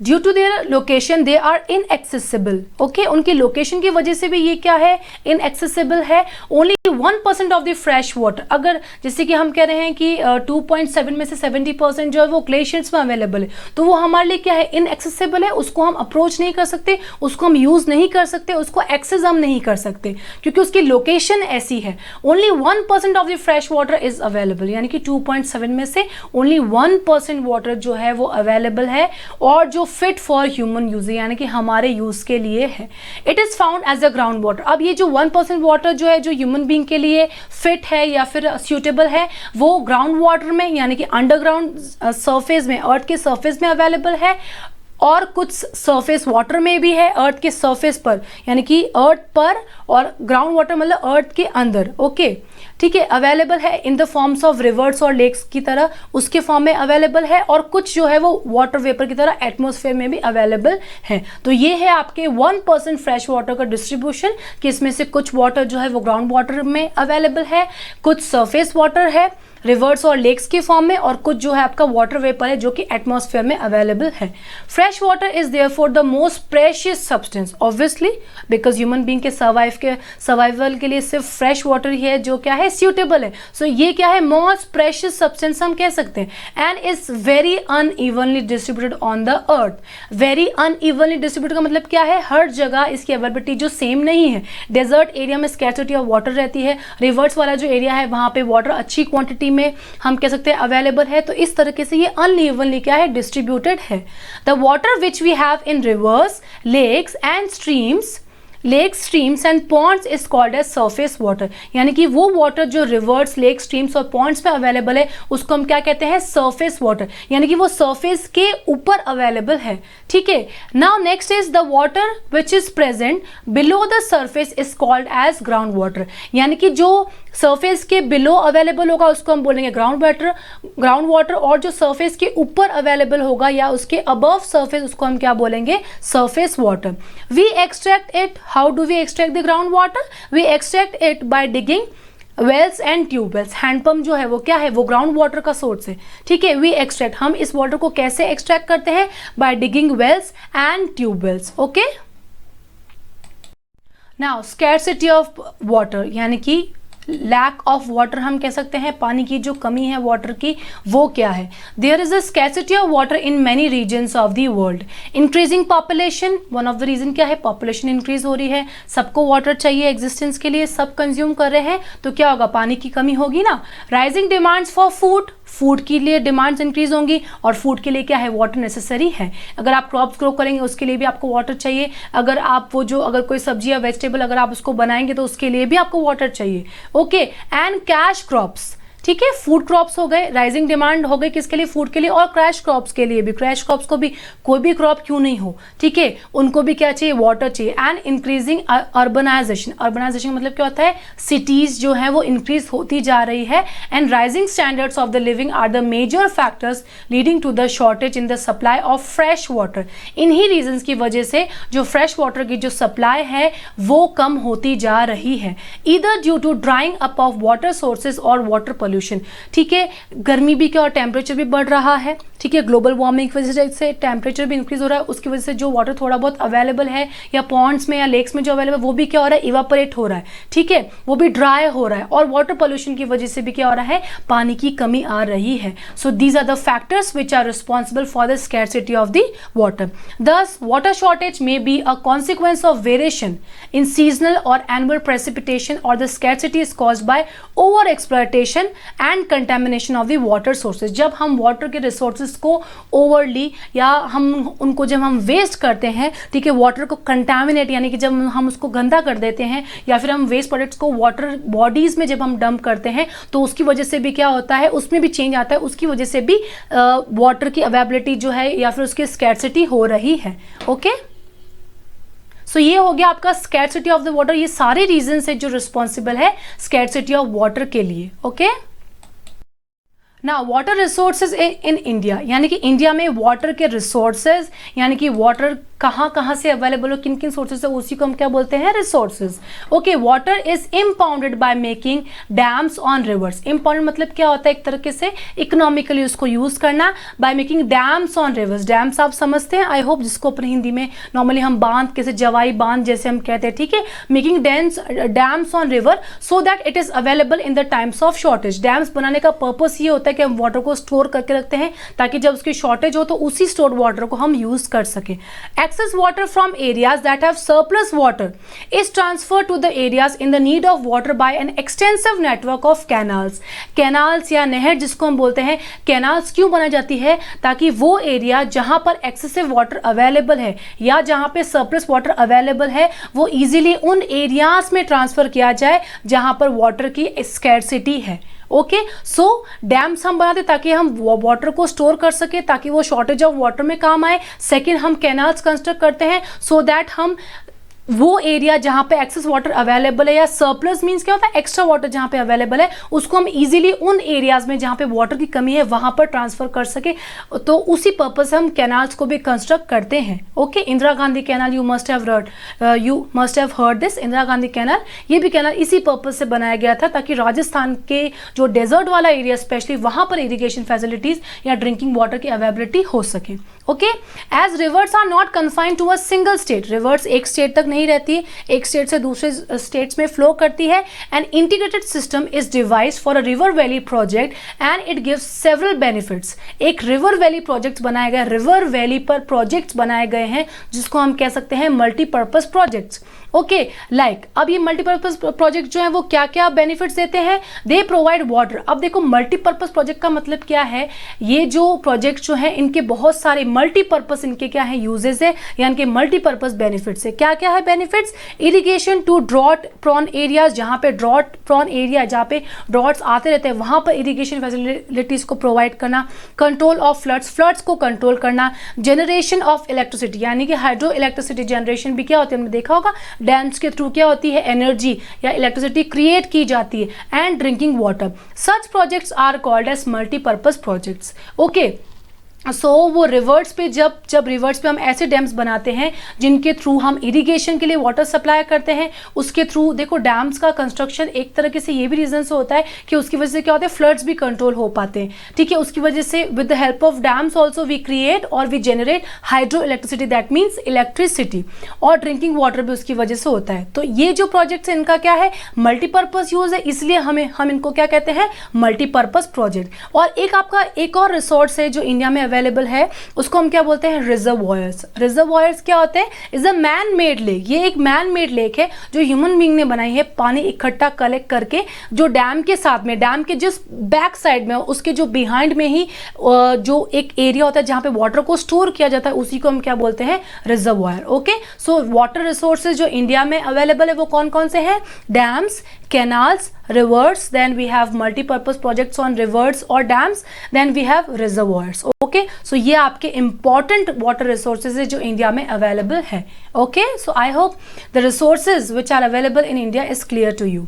due to their location they are inaccessible. Okay, उनकी लोकेशन की वजह से भी ये क्या है, इनएक्सेसिबल है. Only 1% of the fresh water, अगर जैसे कि हम कह रहे हैं कि 2.7 में से 70% जो है वो ग्लेशियर्स में अवेलेबल है, तो वो हमारे लिए क्या है, इनएक्सेसिबल है. उसको हम अप्रोच नहीं कर सकते, उसको हम यूज नहीं कर सकते, उसको एक्सेस हम नहीं कर सकते क्योंकि उसकी लोकेशन ऐसी है. Only 1% of the fresh water is available, यानी कि 2.7 में से ओनली 1% वाटर जो है वो अवेलेबल है और जो फिट फॉर ह्यूमन यूज, यानी कि हमारे यूज के लिए है. It is found as a ground water. अब ये जो 1% वाटर जो है जो ह्यूमन बीइंग के लिए फिट है या फिर सूटेबल है वो ग्राउंड वाटर में यानी कि अंडरग्राउंड सरफेस में, अर्थ के सरफेस में अवेलेबल है और कुछ सरफेस वाटर में भी है अर्थ के सरफेस पर, यानी कि अर्थ पर, और ग्राउंड वाटर मतलब अर्थ के अंदर. ओके, ठीक है, अवेलेबल है in the forms of reverse और लेक्स की तरह उसके फॉर्म में अवेलेबल है, और कुछ जो है वो वाटर वेपर की तरह एटमॉस्फेयर में भी अवेलेबल है. तो ये है आपके 1% फ्रेश वाटर का डिस्ट्रीब्यूशन कि इसमें से कुछ वाटर जो है वो ग्राउंड वाटर में अवेलेबल है, कुछ सरफेस वाटर है रिवर्स और लेक्स के फॉर्म में, और कुछ जो है आपका वाटर वेपर है जो कि एटमॉस्फेयर में अवेलेबल है. Fresh water is therefore the most precious substance, obviously because human being के सर्वाइवल के लिए सिर्फ फ्रेश वाटर ही है जो क्या है सूटेबल है. सो ये क्या है, मोस्ट प्रेशियस सब्सटेंस हम कह सकते हैं. And is very unevenly distributed on the earth. Very unevenly distributed का मतलब क्या है, हर जगह इसकी अवेलेबिलिटी जो सेम नहीं है. डेजर्ट एरिया में स्कैर्सिटी ऑफ वाटर रहती है, रिवर्स वाला जो एरिया है वहां पे वाटर अच्छी क्वांटिटी में हम कह सकते हैं अवेलेबल है. तो इस तरीके से ये अनइवनली क्या है, डिस्ट्रीब्यूटेड है. The water which we have in rivers, lakes and streams, lakes, streams and ponds is called as surface water. यानी कि वो वाटर जो रिवर्स, लेक, स्ट्रीम्स और पॉन्ड्स में अवेलेबल है उसको हम क्या कहते हैं, सरफेस वाटर, यानी कि वो सरफेस के ऊपर अवेलेबल है. ठीक है, now next is the water which is present below the surface is called as ground water. यानी कि जो सरफेस के बिलो अवेलेबल होगा उसको हम बोलेंगे ग्राउंड वाटर, और जो सरफेस के ऊपर अवेलेबल होगा या उसके अबव सरफेस उसको हम क्या बोलेंगे, surface water. We extract it. How do we extract the ground water? We extract it by digging wells and tubewells. Handpump जो है वो क्या है, वो ग्राउंड वाटर का सोर्स है. ठीक है, वी एक्सट्रैक्ट, हम इस वाटर को कैसे एक्सट्रैक्ट करते हैं, by digging wells and tubewells. Okay, now scarcity of water, यानी कि लैक ऑफ वाटर, हम कह सकते हैं पानी की जो कमी है वाटर की वो क्या है। There is a scarcity of water in many regions of the world. Increasing population, one of the reason क्या है, पॉपुलेशन इंक्रीज हो रही है, सबको वाटर चाहिए एग्जिस्टेंस के लिए, सब कंज्यूम कर रहे हैं तो क्या होगा, पानी की कमी होगी ना। Rising demands for food, food के लिए डिमांड्स इंक्रीज होंगी और फूड के लिए क्या है, वाटर नेसेसरी है। अगर आप क्रॉप्स ग्रो करेंगे उसके लिए भी आपको वाटर चाहिए, अगर आप वो जो अगर कोई सब्जी या वेजिटेबल अगर आप उसको बनाएंगे तो उसके लिए भी आपको वाटर चाहिए। ओके, एंड कैश क्रॉप्स, ठीक है, फूड क्रॉप्स हो गए, राइजिंग डिमांड हो गई किसके लिए, फूड के लिए, और क्रैश क्रॉप्स के लिए भी, क्रैश क्रॉप्स को भी, कोई भी क्रॉप क्यों नहीं हो, ठीक है, उनको भी क्या चाहिए, वाटर चाहिए। एंड इंक्रीजिंग अर्बनाइजेशन, अर्बनाइजेशन मतलब क्या होता है, सिटीज जो है वो इंक्रीज होती जा रही है। And rising standards of the living are the major factors leading to the shortage in the supply of fresh water. इन्हीं रीजंस की वजह से जो फ्रेश वाटर की जो सप्लाई है वो कम होती जा रही है, either due to drying up of water sources और वाटर पोल्यूशन। ठीक है, गर्मी भी क्या और टेम्परेचर भी बढ़ रहा है, ठीक है, ग्लोबल वार्मिंग की वजह से टेम्परेचर भी इंक्रीज हो रहा है, उसकी वजह से जो वाटर थोड़ा बहुत अवेलेबल है या पॉन्ड्स में या लेक्स में जो अवेलेबल वो भी क्या हो रहा है, इवापोरेट हो रहा है, ठीक है, वो भी ड्राई हो रहा है, और वाटर पोल्यूशन की वजह से भी क्या हो रहा है, पानी की कमी आ रही है। So these are the factors which are responsible for the scarcity of the water. Thus water shortage may be a consequence of variation in seasonal और एनुअल प्रेसिपिटेशन और the scarcity is caused by over exploitation and contamination of the water sources. जब हम water के resources को overly या हम उनको जब हम वेस्ट करते हैं, ठीक है, वाटर को कंटेमिनेट यानी कि जब हम उसको गंदा कर देते हैं या फिर हम वेस्ट प्रोडक्ट्स को वाटर बॉडीज में जब हम डंप करते हैं तो उसकी वजह से भी क्या होता है, उसमें भी चेंज आता है, उसकी वजह से भी वाटर की अवेलेबिलिटी जो है या फिर उसकी स्कैर्सिटी हो रही है। ओके, सो ये हो गया आपका स्कैर्सिटी ऑफ द वाटर। ये सारे रीजन है जो रिस्पॉन्सिबल है स्कैर्सिटी ऑफ वाटर के लिए। ओके, ना वाटर रिसोर्सेज इन इंडिया, यानी कि इंडिया में वाटर के रिसोर्सेज यानी कि वाटर कहाँ से अवेलेबल हो, किन किन सोर्सेज से, उसी को हम क्या बोलते हैं, resources. Okay, water is impounded by making dams on rivers. Impounded मतलब क्या होता है, एक तरीके से इकोनॉमिकली उसको यूज करना, bye making dams on reverse. Dams आप समझते हैं आई होप, जिसको अपनी हिंदी में नॉर्मली हम बांध, कैसे जवाई बांध जैसे हम कहते हैं, ठीक है, making dams on river so that it is available in the times of shortage. Dams बनाने का पर्पस ये होता है कि हम वाटर को स्टोर करके रखते हैं ताकि जब उसकी शॉर्टेज हो तो उसी स्टोर्ड वाटर को हम यूज कर सके। Excess water from areas that have surplus water is transferred to the areas in the need of water by an extensive network of canals. Canals या नहर जिसको हम बोलते हैं, canals क्यों बनाई जाती है, ताकि वो एरिया जहां पर excessive water अवेलेबल है या जहां पे surplus water अवेलेबल है वो इजीली उन एरियाज में ट्रांसफर किया जाए जहां पर वाटर की स्कैर्सिटी है। ओके, सो डैम्स हम बनाते ताकि हम वाटर को स्टोर कर सके, ताकि वो शॉर्टेज ऑफ वाटर में काम आए। सेकंड, हम कैनाल्स कंस्ट्रक्ट करते हैं सो दैट हम वो एरिया जहां पे एक्सेस वाटर अवेलेबल है या सरप्लस मींस क्या होता है, एक्स्ट्रा वाटर जहां पे अवेलेबल है उसको हम इजीली उन एरियाज में जहां पे वाटर की कमी है वहां पर ट्रांसफर कर सके, तो उसी पर्पस से हम कैनाल्स को भी कंस्ट्रक्ट करते हैं। Okay, Indira Gandhi canal you must have heard this. Indira Gandhi canal, ये भी कैनाल इसी पर्पस से बनाया गया था ताकि राजस्थान के जो डेजर्ट वाला एरिया स्पेशली वहां पर इरिगेशन फैसिलिटीज या ड्रिंकिंग वाटर की अवेलेबिलिटी हो सके। Okay, as rivers are not confined to a single state. Rivers एक स्टेट तक नहीं रहती है, एक स्टेट से दूसरे स्टेट्स में फ्लो करती है। An integrated system is devised for a river valley project and it gives several benefits. एक रिवर वैली प्रोजेक्ट्स बनाए गए, रिवर वैली पर प्रोजेक्ट्स बनाए गए हैं जिसको हम कह सकते हैं मल्टीपर्पज प्रोजेक्ट्स। ओके, लाइक अब ये मल्टीपर्पज प्रोजेक्ट जो है वो क्या क्या बेनिफिट्स देते हैं, दे प्रोवाइड वाटर। अब देखो मल्टीपर्पज प्रोजेक्ट का मतलब क्या है, ये जो प्रोजेक्ट जो है इनके बहुत सारे मल्टीपर्पज इनके क्या है यूजेस है या इनके मल्टीपर्पज बेनिफिट्स है। क्या क्या है benefits, irrigation to drought prone areas, जहां पे ड्रॉट प्रॉन एरिया जहां पे ड्रॉट्स आते रहते हैं वहां पर इरिगेशन फैसिलिटीज को प्रोवाइड करना, कंट्रोल ऑफ फ्लड्स, फ्लड्स को कंट्रोल करना, जनरेशन ऑफ इलेक्ट्रिसिटी यानी कि हाइड्रो इलेक्ट्रिसिटी जनरेशन भी क्या होती है, हमने देखा होगा डैम्स के थ्रू क्या होती है, एनर्जी या इलेक्ट्रिसिटी क्रिएट की जाती है। And drinking water, such projects are called as multipurpose projects. Okay, so वो रिवर्स पे जब रिवर्स पे हम ऐसे डैम्स बनाते हैं जिनके थ्रू हम इरिगेशन के लिए वाटर सप्लाई करते हैं, उसके थ्रू देखो डैम्स का कंस्ट्रक्शन एक तरीके से ये भी रीजन से होता है कि उसकी वजह से क्या होता है, फ्लड्स भी कंट्रोल हो पाते हैं, ठीक है। उसकी वजह से with the help of dams also we create और we generate hydro electricity, that means electricity, और ड्रिंकिंग वाटर भी उसकी वजह से होता है। तो ये जो प्रोजेक्ट्स है इनका क्या है, मल्टीपर्पज यूज है, इसलिए हम इनको क्या कहते हैं, मल्टीपर्पज प्रोजेक्ट। और एक आपका एक और रिसोर्स है जो इंडिया में अवेलेबल है, उसको हम क्या बोलते हैं, रिजर्वॉयर्स। रिजर्वॉयर्स क्या होते हैं, is a man made lake. ये एक मैन मेड लेक है जो ह्यूमन बीइंग ने बनाई है, पानी इकट्ठा कलेक्ट करके, जो डैम के साथ में, डैम के जिस बैक साइड में, उसके जो बिहाइंड में ही जो एक एरिया होता है जहां पे वाटर को स्टोर किया जाता है, उसी को हम क्या बोलते हैं, reservoir. Okay, so water resources जो इंडिया में अवेलेबल है वो कौन कौन से हैं, dams, canals, rivers, then we have multi-purpose projects on rivers or dams, then we have reservoirs. Okay, so ये आपके important water resources है जो इंडिया में available है. Okay, so I hope the resources which are available in India is clear to you.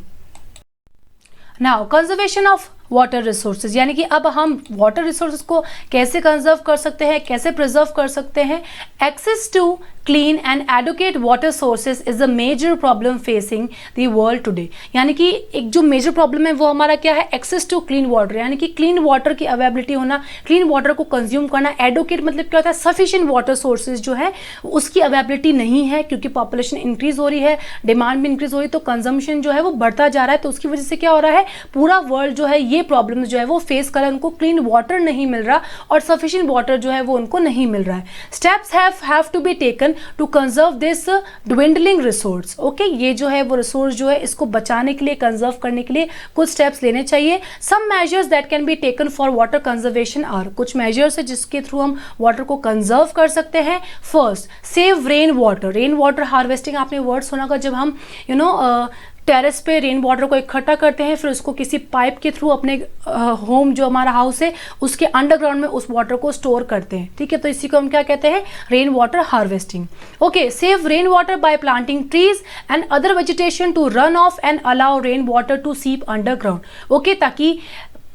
Now, conservation of water resources, यानी कि अब हम वाटर रिसोर्सेज को कैसे कंजर्व कर सकते हैं, कैसे प्रिजर्व कर सकते हैं। Access to clean and adequate water sources is a major problem facing the world today. यानी कि एक जो मेजर प्रॉब्लम है वो हमारा क्या है, एक्सेस टू क्लीन वाटर, यानी कि क्लीन वाटर की अवेलेबिलिटी होना, क्लीन वाटर को कंज्यूम करना। एडुकेट मतलब क्या होता है, सफिशिएंट वाटर सोर्सेज जो है उसकी अवेलेबिलिटी नहीं है, क्योंकि पॉपुलेशन इंक्रीज हो रही है, डिमांड भी इंक्रीज हो रही है, तो कंजम्पशन जो है वो बढ़ता जा रहा है। तो उसकी वजह से क्या हो रहा है, पूरा वर्ल्ड जो है ये प्रॉब्लम जो है वो फेस कर रहा है, उनको क्लीन वाटर नहीं मिल रहा और सफिशिएंट वाटर जो है वो उनको नहीं मिल रहा है। Steps have to be taken to conserve this dwindling resource. Okay, ये जो है वो रिसोर्स जो है इसको बचाने के लिए, कंजर्व करने के लिए कुछ स्टेप्स लेने चाहिए। Some measures that can be taken for water conservation are, कुछ मेजर्स है जिसके थ्रू हम वाटर को कंजर्व कर सकते हैं। First, save rain water. Rain water harvesting आपने वर्ड सुना होगा, जब हम टेरेस पे रेन वाटर को इकट्ठा करते हैं, फिर उसको किसी पाइप के थ्रू अपने होम जो हमारा हाउस है उसके अंडरग्राउंड में उस वाटर को स्टोर करते हैं, ठीक है। तो इसी को हम क्या कहते हैं, rain water harvesting. Okay, save rain water by planting trees and other vegetation to run off and allow rain water to seep underground. Okay, ताकि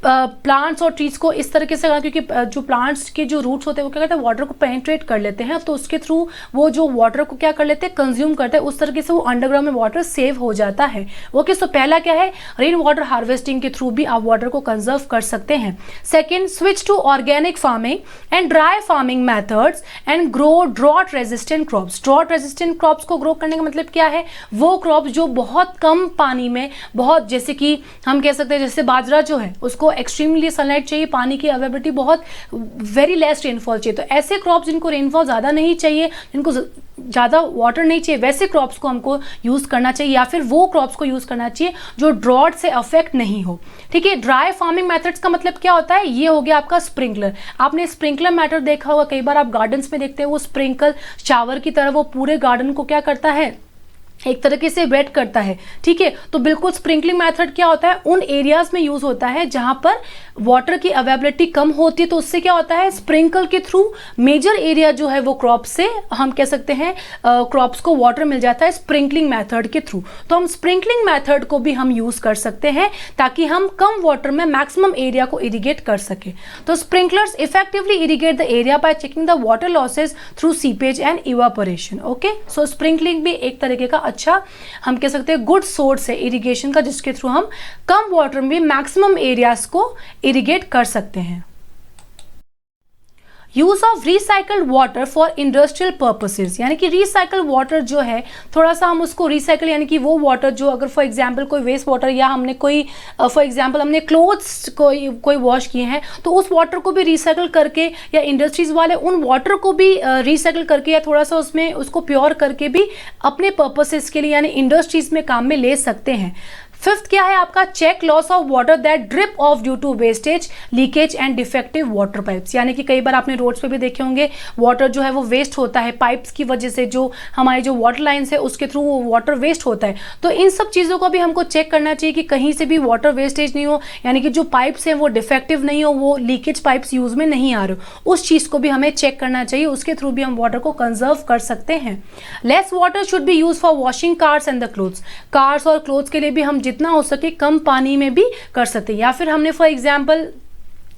प्लांट्स और ट्रीज को इस तरीके से, क्योंकि जो प्लांट्स के जो रूट्स होते हैं वो क्या करते हैं, वाटर को पेनिट्रेट कर लेते हैं, तो उसके थ्रू वो जो वाटर को क्या कर लेते हैं, कंज्यूम करते हैं, उस तरीके से वो अंडरग्राउंड में वाटर सेव हो जाता है। ओके, सो पहला क्या है, रेन वाटर हार्वेस्टिंग के थ्रू भी आप वाटर को कंजर्व कर सकते हैं। Second, switch to organic farming and dry farming methods and grow drought resistant crops. Drought resistant crops को ग्रो करने का मतलब क्या है, वो क्रॉप्स जो बहुत कम पानी में, बहुत, जैसे कि हम कह सकते हैं जैसे बाजरा जो है उसको एक्सट्रीमली सनलाइट चाहिए, पानी की अवेलेबिलिटी बहुत, वेरी लेस रेनफॉल चाहिए। तो ऐसे क्रॉप्स जिनको रेनफॉल ज़्यादा नहीं चाहिए, जिनको ज़्यादा वाटर नहीं चाहिए, वैसे क्रॉप्स को हमको यूज़ करना चाहिए, या फिर वो क्रॉप्स को यूज़ करना चाहिए जो ड्रॉट से अफेक्ट नहीं हो, ठीक है। ड्राई फार्मिंग मेथड्स का मतलब क्या होता है, ये हो गया आपका स्प्रिंकलर। आपने स्प्रिंकलर मेथड देखा होगा, कई बार आप गार्डन्स में देखते हैं वो स्प्रिंकल शावर की तरह वो पूरे गार्डन को क्या करता है, एक तरीके से वेट करता है, ठीक है। तो बिल्कुल स्प्रिंकलिंग मेथड क्या होता है, उन एरियाज में यूज होता है जहां पर वाटर की अवेलेबिलिटी कम होती है, तो उससे क्या होता है, स्प्रिंकल के थ्रू मेजर एरिया जो है वो क्रॉप से, हम कह सकते हैं क्रॉप्स को वाटर मिल जाता है स्प्रिंकलिंग मेथड के थ्रू। तो हम स्प्रिंकलिंग मेथड को भी हम यूज कर सकते हैं ताकि हम कम वाटर में मैक्सिमम एरिया को इरिगेट कर सके। तो sprinklers effectively irrigate the area bye checking the water losses through seepage and evaporation. Okay, so sprinkling भी एक तरीके का अच्छा, हम कह सकते हैं गुड सोर्स है इरिगेशन का, जिसके थ्रू हम कम वाटर में मैक्सिमम एरियाज को इरिगेट कर सकते हैं। Use of recycled water for industrial purposes, यानी कि रिसाइकल्ड वाटर जो है थोड़ा सा हम उसको रिसाइकल, यानी कि वो वाटर जो अगर फॉर एग्जांपल कोई वेस्ट वाटर, या हमने कोई फॉर एग्जांपल हमने क्लोथ्स कोई वॉश किए हैं, तो उस वाटर को भी रिसाइकल करके, या इंडस्ट्रीज वाले उन वाटर को भी रिसाइकल करके, या थोड़ा सा उसमें उसको प्योर करके भी अपने पर्पसेस के लिए, यानी इंडस्ट्रीज में काम में ले सकते हैं। फिफ्थ क्या है आपका, check loss of water that drip of due to wastage, leakage and defective water pipes. यानी कि कई बार आपने रोड्स पे भी देखे होंगे वाटर जो है वो वेस्ट होता है पाइप्स की वजह से, जो हमारी जो वाटर लाइन्स है उसके थ्रू वो वाटर वेस्ट होता है। तो इन सब चीज़ों को भी हमको चेक करना चाहिए कि कहीं से भी वाटर वेस्टेज नहीं हो, यानी कि जो पाइप्स हैं वो डिफेक्टिव नहीं हो, वो लीकेज पाइप्स यूज में नहीं आ रहे हो, उस चीज़ को भी हमें चेक करना चाहिए, उसके थ्रू भी हम वाटर को कंजर्व कर सकते हैं। Less water should be use for washing cars and the clothes. Cars और क्लोथ्स के लिए भी हम जितना हो सके कम पानी में भी कर सकते हैं। या फिर हमने फॉर एग्जाम्पल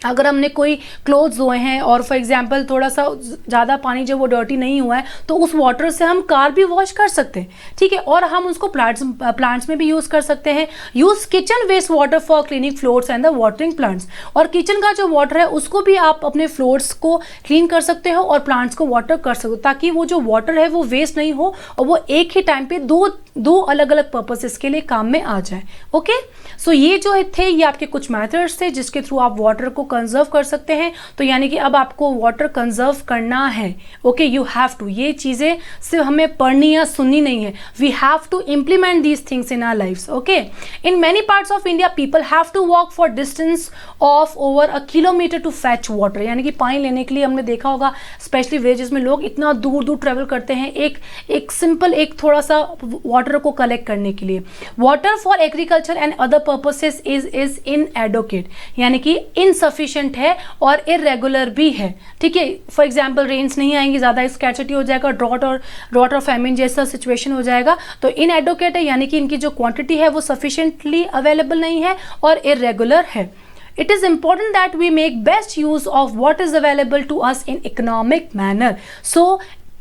अगर हमने कोई क्लोथ्स धोए हैं और फॉर एग्जांपल थोड़ा सा ज़्यादा पानी जब वो डर्टी नहीं हुआ है तो उस वाटर से हम कार भी वॉश कर सकते हैं, ठीक है। और हम उसको प्लांट्स में भी यूज़ कर सकते हैं। Use kitchen waste water for cleaning floors and the watering plants. और किचन का जो वाटर है उसको भी आप अपने फ्लोर्स को क्लीन कर सकते हो और प्लांट्स को वाटर कर सकते हो, ताकि वो जो वाटर है वो वेस्ट नहीं हो और वो एक ही टाइम पे दो अलग अलग पर्पसेस के लिए काम में आ जाए। ओके, सो ये जो थे ये आपके कुछ मेथड्स थे जिसके थ्रू आप वाटर को कंजर्व कर सकते हैं। तो यानी कि अब आपको वाटर कंजर्व करना है। ओके, यू हैव टू, ये चीज़ें सिर्फ हमें पढ़नी या सुननी नहीं है, we have to implement these things in our lifes. Okay, in many parts of India people have to walk for distance of over a kilometre to fetch water. यानी कि पानी लेने के लिए हमने देखा होगा स्पेशली विलेजेस में लोग इतना दूर दूर ट्रेवल करते हैं एक सिंपल एक थोड़ा सा वाटर को कलेक्ट करने के लिए। Water for agriculture and other purposes is inadequate, यानी कि इनसफिशिएंट है और इरेगुलर भी है, ठीक है। फॉर एग्जांपल रेन्स नहीं आएंगी, ज़्यादा स्कैर्सिटी हो जाएगा, ड्रॉट और फैमिन जैसा सिचुएशन हो जाएगा। तो इनएडुकेट है यानी कि इनकी जो क्वांटिटी है वो सफिशिएंटली अवेलेबल नहीं है और इरेगुलर है। It is important that we make best use of what is available to us in economic manner. So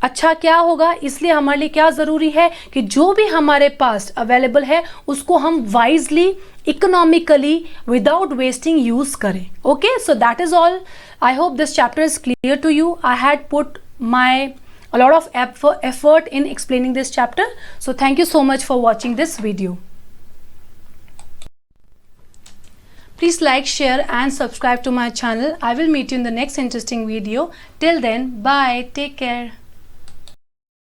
अच्छा क्या होगा, इसलिए हमारे लिए क्या ज़रूरी है कि जो भी हमारे पास अवेलेबल है उसको हम wisely economically without wasting use करें। Okay, so that is all. I hope this chapter is clear to you. I had put my a lot of effort in explaining this chapter. So thank you so much for watching this video. Please like, share and subscribe to my channel. I will meet you in the next interesting video. Till then, bye. Take care.